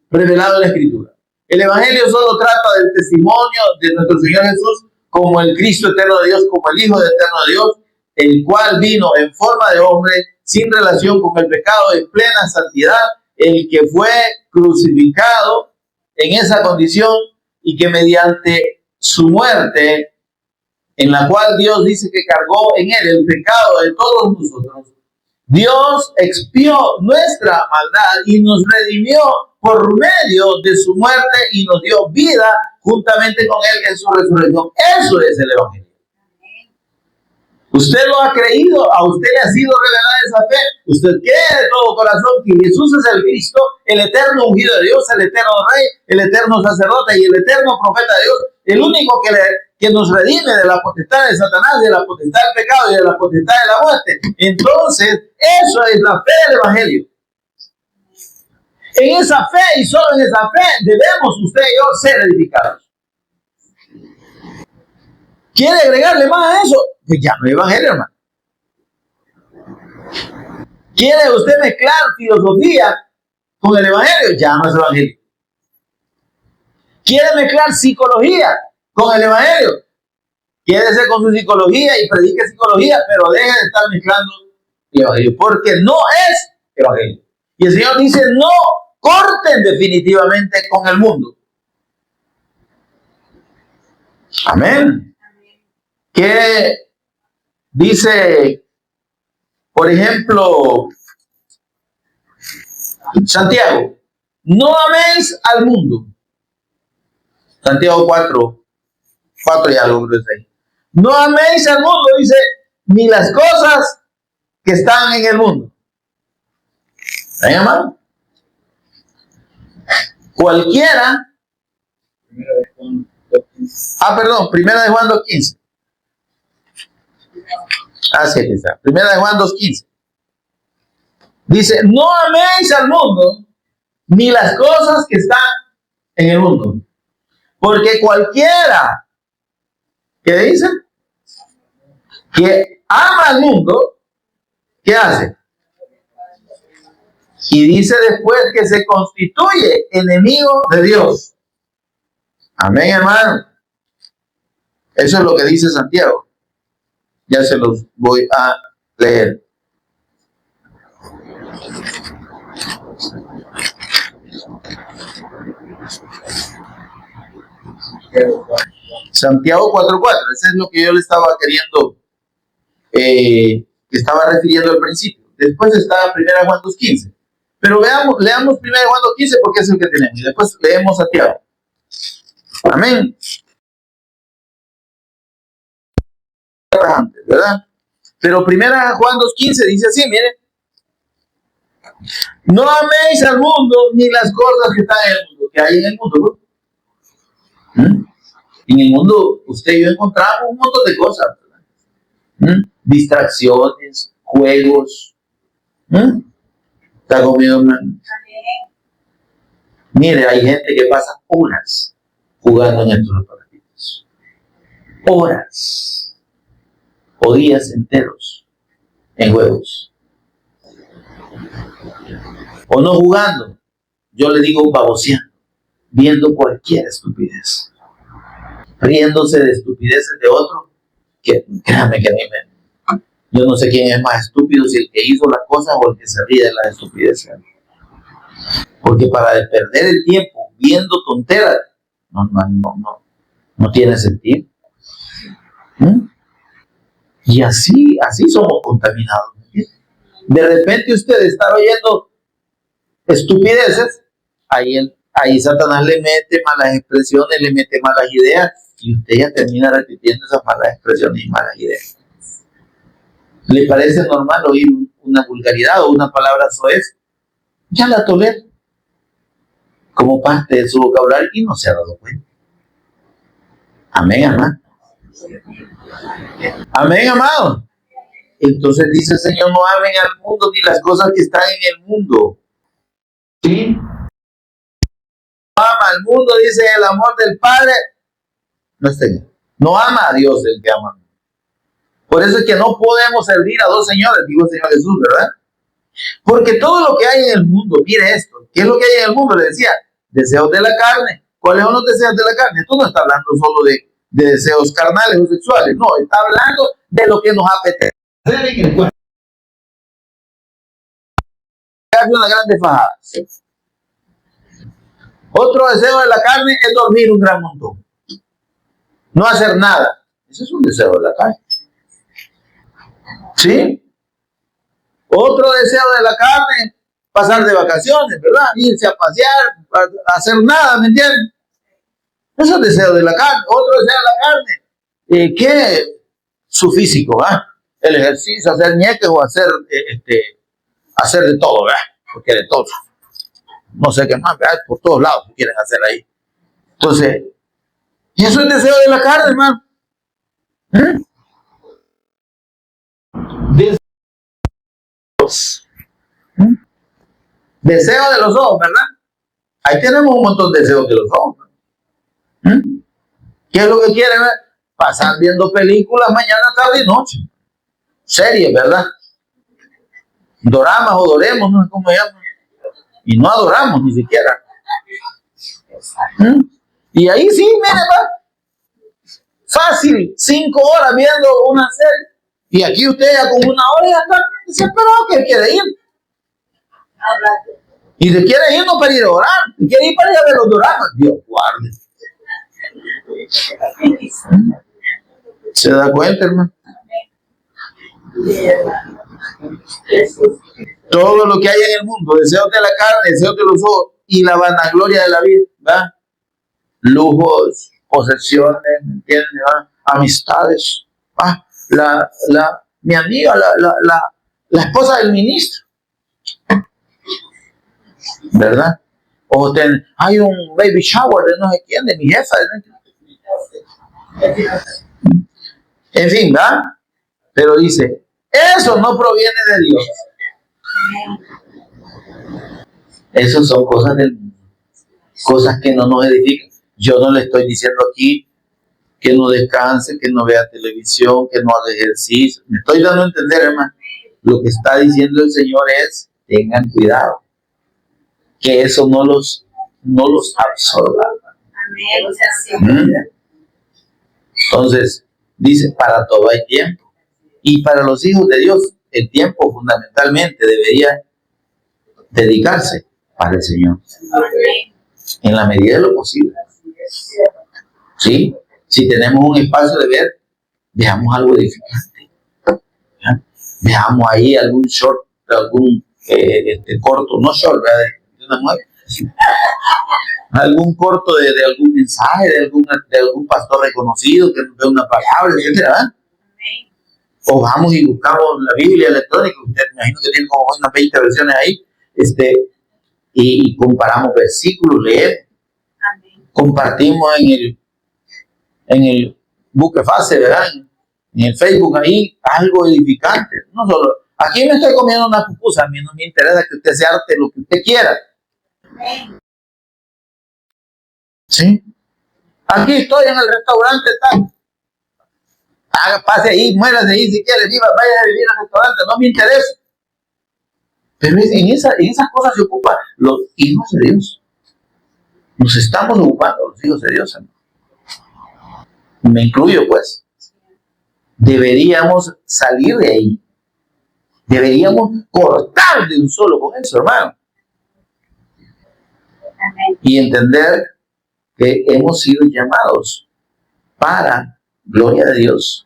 revelado en la Escritura. El Evangelio solo trata del testimonio de nuestro Señor Jesús como el Cristo eterno de Dios, como el Hijo eterno de Dios, el cual vino en forma de hombre, sin relación con el pecado, en plena santidad, el que fue crucificado en esa condición y que mediante su muerte, en la cual Dios dice que cargó en él el pecado de todos nosotros, Dios expió nuestra maldad y nos redimió por medio de su muerte y nos dio vida juntamente con él en su resurrección. Eso es el Evangelio. Usted lo ha creído, a usted le ha sido revelada esa fe. Usted cree de todo corazón que Jesús es el Cristo, el eterno ungido de Dios, el eterno Rey, el eterno sacerdote y el eterno profeta de Dios, el único que nos redime de la potestad de Satanás, de la potestad del pecado y de la potestad de la muerte. Entonces, eso es la fe del Evangelio. En esa fe y solo en esa fe debemos usted y yo ser edificados. ¿Quiere agregarle más a eso? Pues ya no es evangelio, hermano. ¿Quiere usted mezclar filosofía con el evangelio? Ya no es evangelio. ¿Quiere mezclar psicología con el evangelio? Quédese con su psicología y predique psicología, pero deje de estar mezclando el evangelio, porque no es evangelio. Y el Señor dice, no corten definitivamente con el mundo. Amén. ¿Qué dice, por ejemplo, Santiago? No améis al mundo. Santiago 4 y algo, creo que es ahí. No améis al mundo, dice, ni las cosas que están en el mundo. ¿Me llaman? Cualquiera. Primera de Juan 2:15. Así es, está. Primera de Juan 2:15. Dice, no améis al mundo, ni las cosas que están en el mundo. Porque cualquiera que dice que ama al mundo, ¿qué hace? Y dice después que se constituye enemigo de Dios. Amén, hermano. Eso es lo que dice Santiago. Ya se los voy a leer. Santiago 4:4. Ese es lo que yo le estaba queriendo, que estaba refiriendo al principio. Después está 1 Juan 2:15. Pero leamos 1 Juan 2:15 porque es el que tenemos. Y después leemos Santiago. Amén. ¿Verdad? Pero 1 Juan 2:15 dice así, miren. No améis al mundo ni las cosas que están en el mundo, que hay en el mundo, ¿no? En el mundo, usted y yo encontramos un montón de cosas, ¿verdad? Distracciones, juegos. ¿Está conmigo, hermano? Mire, hay gente que pasa horas jugando en estos aparatos. Horas. O días enteros en juegos. O no jugando, yo le digo baboseando, viendo cualquier estupidez, riéndose de estupideces de otro, que créame que a mí yo no sé quién es más estúpido, si el que hizo las cosas o el que se ríe de las estupideces. Porque para perder el tiempo viendo tonteras, no tiene sentido. Y así somos contaminados. De repente usted está oyendo estupideces, ahí Satanás le mete malas expresiones, le mete malas ideas, y usted ya termina repitiendo esas malas expresiones y malas ideas. ¿Le parece normal oír una vulgaridad o una palabra soez? Ya la tolera como parte de su vocabulario y no se ha dado cuenta. Amén, hermano. Amén, amado. Entonces dice el Señor, no amen al mundo ni las cosas que están en el mundo. ¿Sí? No ama al mundo, dice el amor del Padre. No ama a Dios el que ama. Por eso es que no podemos servir a dos señores, dijo el Señor Jesús, ¿verdad? Porque todo lo que hay en el mundo, mire esto, ¿qué es lo que hay en el mundo? Le decía, deseos de la carne. ¿Cuáles son los deseos de la carne? Esto no está hablando solo de deseos carnales o sexuales, no, está hablando de lo que nos apetece en el cuerpo. Una grande fajada. Otro deseo de la carne es dormir un gran montón. No hacer nada. Ese es un deseo de la carne. ¿Sí? Otro deseo de la carne, pasar de vacaciones, ¿verdad? Irse a pasear, a hacer nada, ¿me entienden? Eso es el deseo de la carne. Otro deseo de la carne, ¿qué? Su físico, ¿ah? El ejercicio, hacer ñeques o hacer de todo, ¿verdad? Porque de todo. No sé qué más, ¿verdad? Por todos lados quieren hacer ahí. Entonces, y eso es el deseo de la carne, hermano. Deseo de los ojos, ¿verdad? Ahí tenemos un montón de deseos de los ojos. ¿Qué es lo que quieren ver? pasar viendo películas mañana, tarde y noche. Series, ¿verdad? Doramas o doremos, no sé cómo se llama. Y no adoramos ni siquiera. Y ahí sí, mire, va. Fácil, 5 horas viendo una serie. Y aquí usted ya con 1 hora ya está desesperado que quiere ir. Y se quiere ir no para ir a orar, se quiere ir para ir a ver los doramas. Dios guarde. ¿Se da cuenta, hermano? Todo lo que hay en el mundo, deseos de la carne, deseos de los ojos y la vanagloria de la vida, ¿verdad? Lujos, posesiones, ¿me entiendes? ¿Va? Amistades. Mi amiga, la esposa del ministro, ¿verdad? O hay un baby shower de no sé quién, de mi jefa. En fin, ¿verdad? Pero dice, eso no proviene de Dios. Esas son cosas del mundo, cosas que no nos edifican. Yo no le estoy diciendo aquí que no descanse, que no vea televisión, que no haga ejercicio. Me estoy dando a entender, hermano. Lo que está diciendo el Señor es, tengan cuidado, que eso no los absorba. Entonces, dice, para todo hay tiempo. Y para los hijos de Dios, el tiempo fundamentalmente debería dedicarse para el Señor. En la medida de lo posible. ¿Sí? Si tenemos un espacio de ver, veamos algo edificante. ¿Ya? Veamos ahí algún short, algún corto, no short, ¿verdad? De una mujer. Algún corto de algún mensaje, de algún pastor reconocido que nos dé una palabra, etcétera. O vamos y buscamos la Biblia electrónica, usted me imagino que tiene como unas 20 versiones ahí, y comparamos versículos, leemos, compartimos en el Buquefase, ¿verdad? En el Facebook ahí, algo edificante. No solo, aquí me estoy comiendo una pupusa, a mí no me interesa que usted se arte lo que usted quiera. ¿Sí? Aquí estoy en el restaurante tal. Pase ahí, muérase ahí si quiere, viva, vaya a vivir al restaurante, no me interesa. Pero en esas cosas se ocupan los hijos de Dios. Nos estamos ocupando los hijos de Dios, hermano. Me incluyo, pues. Deberíamos salir de ahí. Deberíamos cortar de un solo con eso, hermano. Y entender que hemos sido llamados para gloria de Dios.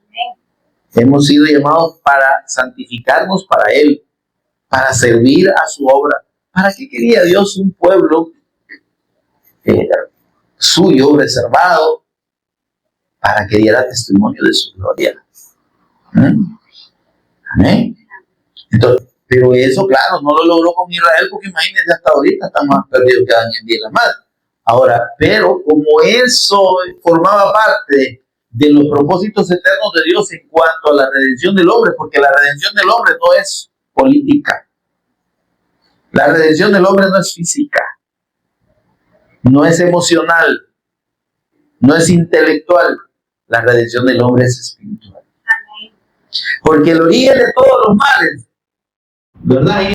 Hemos sido llamados para santificarnos para Él, para servir a su obra. ¿Para qué quería Dios un pueblo suyo, reservado, para que diera testimonio de su gloria? Amén. Entonces, pero eso, claro, no lo logró con Israel, porque imagínense, hasta ahorita están más perdidos que dan en día la madre. Ahora, pero como eso formaba parte de los propósitos eternos de Dios en cuanto a la redención del hombre, porque la redención del hombre no es política. La redención del hombre no es física, no es emocional, no es intelectual. La redención del hombre es espiritual. Porque el origen de todos los males, ¿verdad?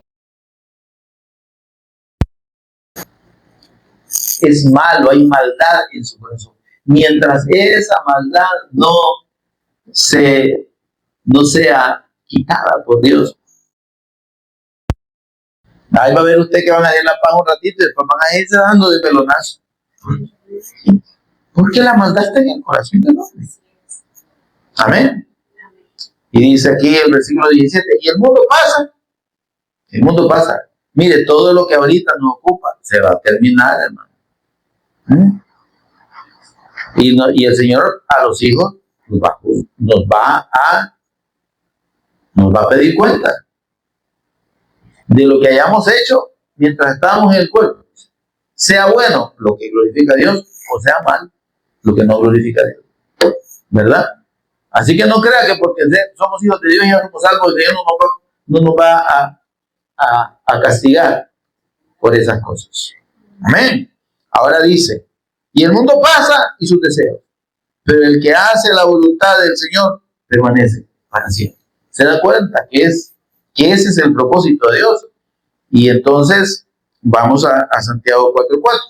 Es malo, hay maldad en su corazón. Mientras esa maldad no sea quitada por Dios, ahí va a ver usted que van a ir a la paz un ratito y después van a irse dando de pelonazo. Porque la maldad está en el corazón del hombre. Amén. Y dice aquí el versículo 17, y el mundo pasa. Mire, todo lo que ahorita nos ocupa se va a terminar, hermano. Y el Señor a los hijos nos va a pedir cuenta de lo que hayamos hecho mientras estábamos en el cuerpo. Sea bueno lo que glorifica a Dios, o sea mal lo que no glorifica a Dios. ¿Verdad? Así que no crea que porque somos hijos de Dios y hacemos algo, el Señor no nos va a castigar por esas cosas. Amén. Ahora dice, y el mundo pasa y sus deseos. pero el que hace la voluntad del Señor permanece para siempre. ¿Se da cuenta que ese es el propósito de Dios? Y entonces vamos a Santiago 4:4.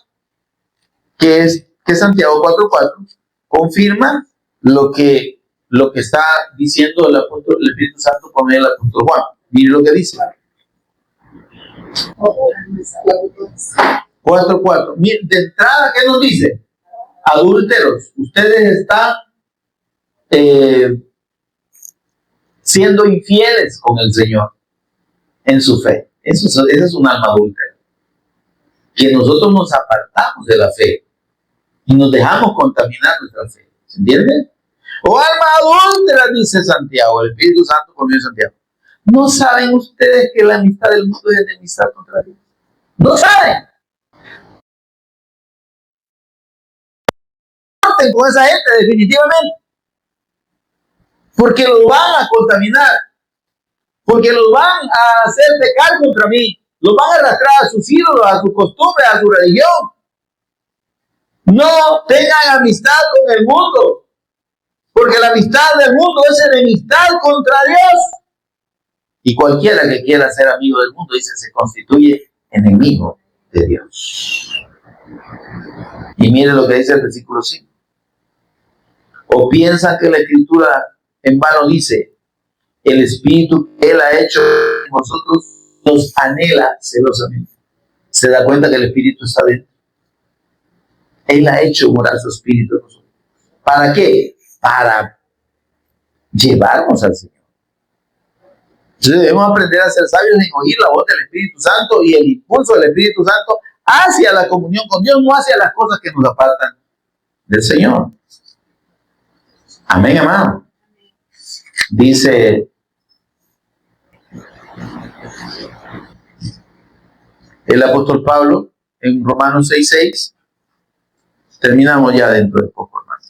Que Santiago 4:4 confirma lo que está diciendo el Espíritu Santo por medio del apóstol Juan. Mire lo que dice. 4:4. De entrada, ¿qué nos dice? Adúlteros, ustedes están siendo infieles con el Señor en su fe. Esa es un alma adúltera. Que nosotros nos apartamos de la fe y nos dejamos contaminar nuestra fe. ¿Se entiende? O alma adúltera, dice Santiago, el Espíritu Santo por medio de Santiago. ¿No saben ustedes que la amistad del mundo es enemistad contra Dios? ¿No saben? Con esa gente, definitivamente. Porque los van a contaminar. Porque los van a hacer pecar contra mí. Los van a arrastrar a sus ídolos, a sus costumbres, a su religión. No tengan amistad con el mundo. Porque la amistad del mundo es enemistad contra Dios. Y cualquiera que quiera ser amigo del mundo, dice, se constituye enemigo de Dios. Y mire lo que dice el versículo 5. ¿O piensan que la Escritura en vano dice, el Espíritu que Él ha hecho en nosotros nos anhela celosamente? ¿Se da cuenta que el Espíritu está dentro? Él ha hecho morar su Espíritu en nosotros. ¿Para qué? Para llevarnos al Señor. Entonces debemos aprender a ser sabios en oír la voz del Espíritu Santo y el impulso del Espíritu Santo hacia la comunión con Dios, no hacia las cosas que nos apartan del Señor. Amén, amado. Dice el apóstol Pablo en Romanos 6:6. Terminamos ya dentro de poco, hermano.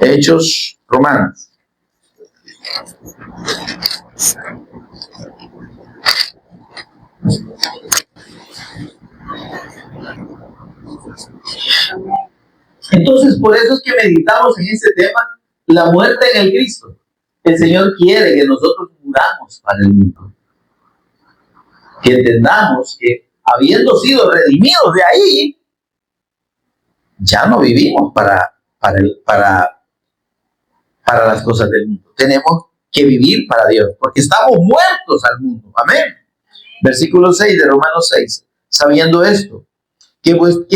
Hechos, Romanos. Entonces, por eso es que meditamos en este tema, la muerte en el Cristo. El Señor quiere que nosotros muramos para el mundo. Que entendamos que, habiendo sido redimidos de ahí, ya no vivimos para las cosas del mundo. Tenemos que vivir para Dios, porque estamos muertos al mundo. Amén. Versículo 6 de Romanos 6. Sabiendo esto, que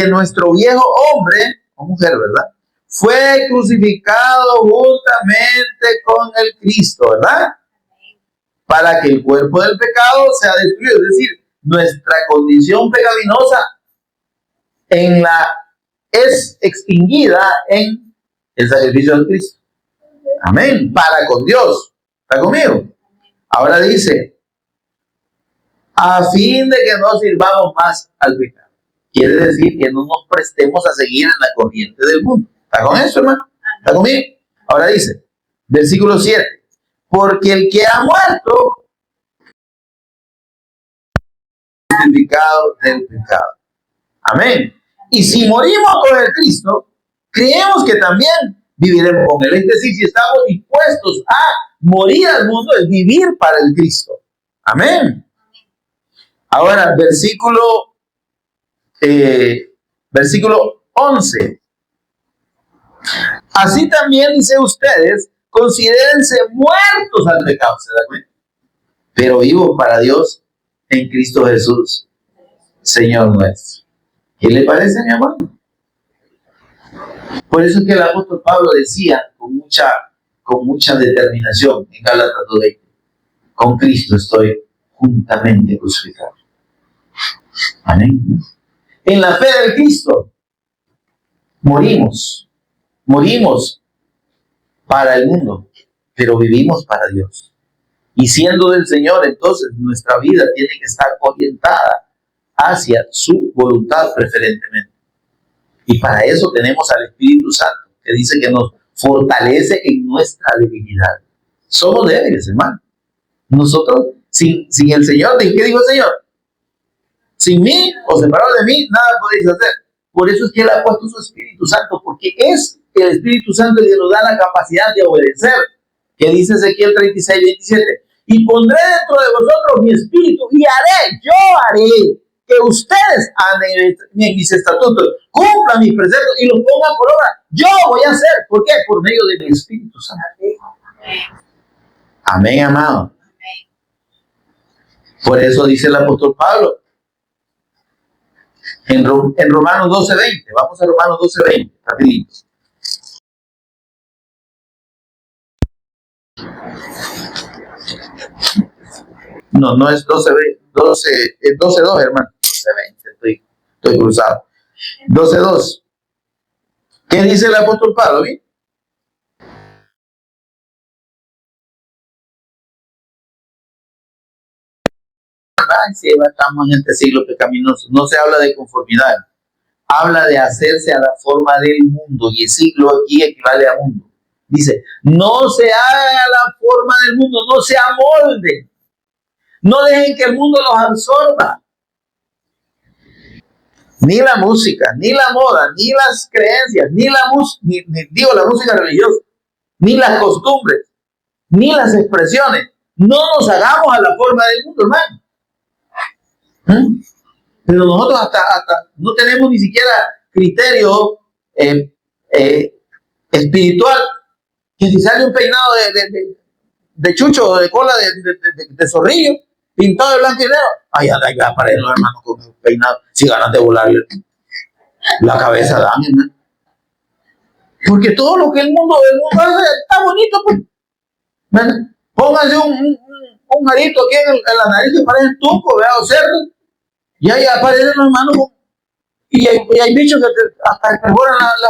nuestro viejo hombre, o mujer, ¿verdad?, fue crucificado juntamente con el Cristo, ¿verdad? Para que el cuerpo del pecado sea destruido. Es decir, nuestra condición pecaminosa es extinguida en el sacrificio de Cristo. Amén. Para con Dios. ¿Está conmigo? Ahora dice, a fin de que no sirvamos más al pecado. Quiere decir que no nos prestemos a seguir en la corriente del mundo. ¿Está con eso, hermano? ¿Está conmigo? Ahora dice, versículo 7. Porque el que ha muerto es justificado del pecado. Amén. Y si morimos con el Cristo, creemos que también viviremos con Él. Es decir, si estamos dispuestos a morir al mundo, es vivir para el Cristo. Amén. Ahora, versículo 11. Así también, dice ustedes, considérense muertos al pecado, ¿se da cuenta? Pero vivos para Dios en Cristo Jesús, Señor nuestro. ¿Qué le parece, mi amor? Por eso es que el apóstol Pablo decía con mucha determinación en Gálatas 2:20, con Cristo estoy juntamente crucificado. Amén. En la fe del Cristo morimos para el mundo, pero vivimos para Dios. Y siendo del Señor, entonces nuestra vida tiene que estar orientada hacia su voluntad preferentemente. Y para eso tenemos al Espíritu Santo, que dice que nos fortalece en nuestra debilidad. Somos débiles, hermano. Nosotros, sin el Señor, ¿qué dijo el Señor? Sin mí, o separado de mí, nada podéis hacer. Por eso es que Él ha puesto su Espíritu Santo, porque es el Espíritu Santo el que nos da la capacidad de obedecer, que dice Ezequiel 36:27. Y pondré dentro de vosotros mi espíritu y yo haré que ustedes anden en mis estatutos, cumplan mis preceptos y los pongan por obra. Yo voy a hacer, ¿por qué? Por medio de mi Espíritu Santo. Amén, amado. Por eso dice el apóstol Pablo en Romanos 12:20. Vamos a Romanos 12:20, rapidito. No es 12, es 12:2, hermano. 12:20, estoy cruzado. 12:2. ¿Qué dice el apóstol Pablo? ¿Bien? Sí, estamos en este siglo pecaminoso. No se habla de conformidad. Habla de hacerse a la forma del mundo. Y el siglo aquí equivale a mundo. Dice, no se haga a la forma del mundo, no se amolden. No dejen que el mundo los absorba. Ni la música, ni la moda, ni las creencias, ni la música religiosa, ni las costumbres, ni las expresiones. No nos hagamos a la forma del mundo, hermano. Pero nosotros hasta no tenemos ni siquiera criterio espiritual, que si sale un peinado de chucho, de cola de zorrillo, pintado de blanco y negro, ay, aparecen los hermanos con un peinado, si ganan de volarle la cabeza dan, hermano. Porque todo lo que el mundo hace está bonito, pues. ¿Verdad? Pónganse un arito aquí en la nariz que parece tuco, ¿verdad? O cerdo. Y ahí aparecen los hermanos y hay bichos que hasta perforan la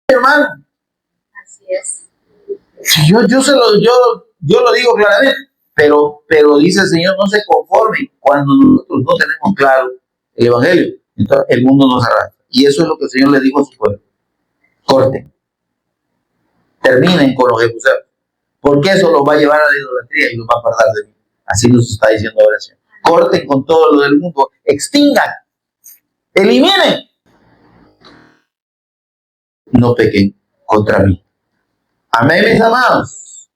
hermano. Así es. Yo lo digo claramente, pero dice el Señor, no se conformen cuando nosotros no tenemos claro el Evangelio. Entonces el mundo nos arrastra. Y eso es lo que el Señor le dijo a su pueblo. Corten. Terminen con los jebuseos. Porque eso los va a llevar a la idolatría y los va a apartar de mí. Así nos está diciendo ahora el Señor. Corten con todo lo del mundo. Extingan. Eliminen. No pequen contra mí. Amén, mis amados.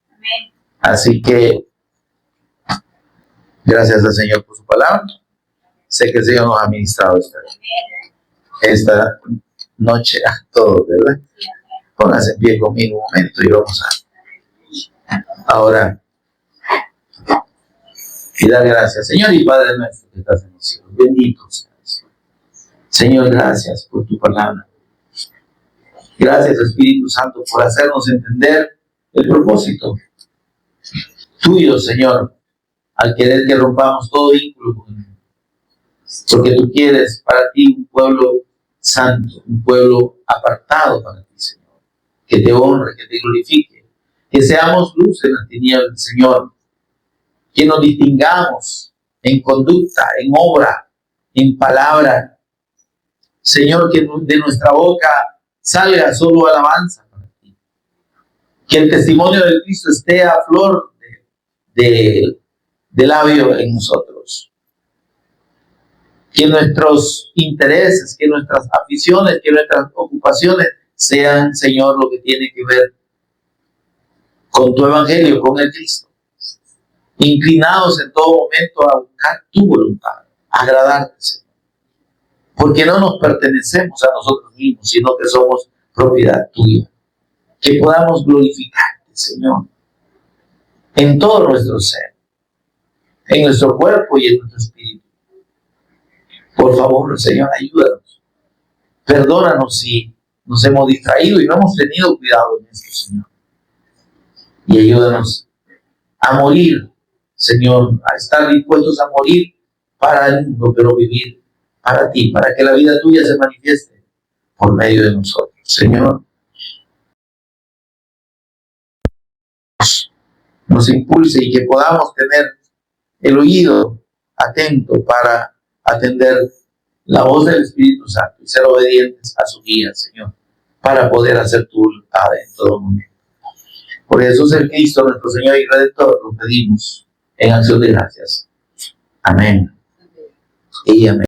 Amén. Así que, gracias al Señor por su palabra. Sé que el Señor nos ha ministrado esta noche a todos, ¿verdad? Pónganse en pie conmigo un momento y vamos ahora y dar gracias. Señor y Padre nuestro que estás en los cielos, bendito seas. Señor, gracias por tu palabra. Gracias, Espíritu Santo, por hacernos entender el propósito tuyo, Señor, al querer que rompamos todo vínculo con él. Porque tú quieres para ti un pueblo santo, un pueblo apartado para ti, Señor, que te honre, que te glorifique, que seamos luz en las tinieblas, Señor, que nos distingamos en conducta, en obra, en palabra. Señor, que de nuestra boca salga solo alabanza para ti. Que el testimonio de Cristo esté a flor de labio en nosotros. Que nuestros intereses, que nuestras aficiones, que nuestras ocupaciones sean, Señor, lo que tiene que ver con tu evangelio, con el Cristo. Inclinados en todo momento a buscar tu voluntad, a agradarte, Señor. Porque no nos pertenecemos a nosotros mismos, sino que somos propiedad tuya. Que podamos glorificarte, Señor, en todo nuestro ser, en nuestro cuerpo y en nuestro espíritu. Por favor, Señor, ayúdanos. Perdónanos si nos hemos distraído y no hemos tenido cuidado en esto, Señor. Y ayúdanos a morir, Señor, a estar dispuestos a morir para el mundo, pero vivir para ti, para que la vida tuya se manifieste por medio de nosotros. Señor, nos impulse y que podamos tener el oído atento para atender la voz del Espíritu Santo y ser obedientes a su guía, Señor, para poder hacer tu voluntad en todo momento. Por Jesús el Cristo, nuestro Señor y Redentor, lo pedimos en acción de gracias. Amén. y amén.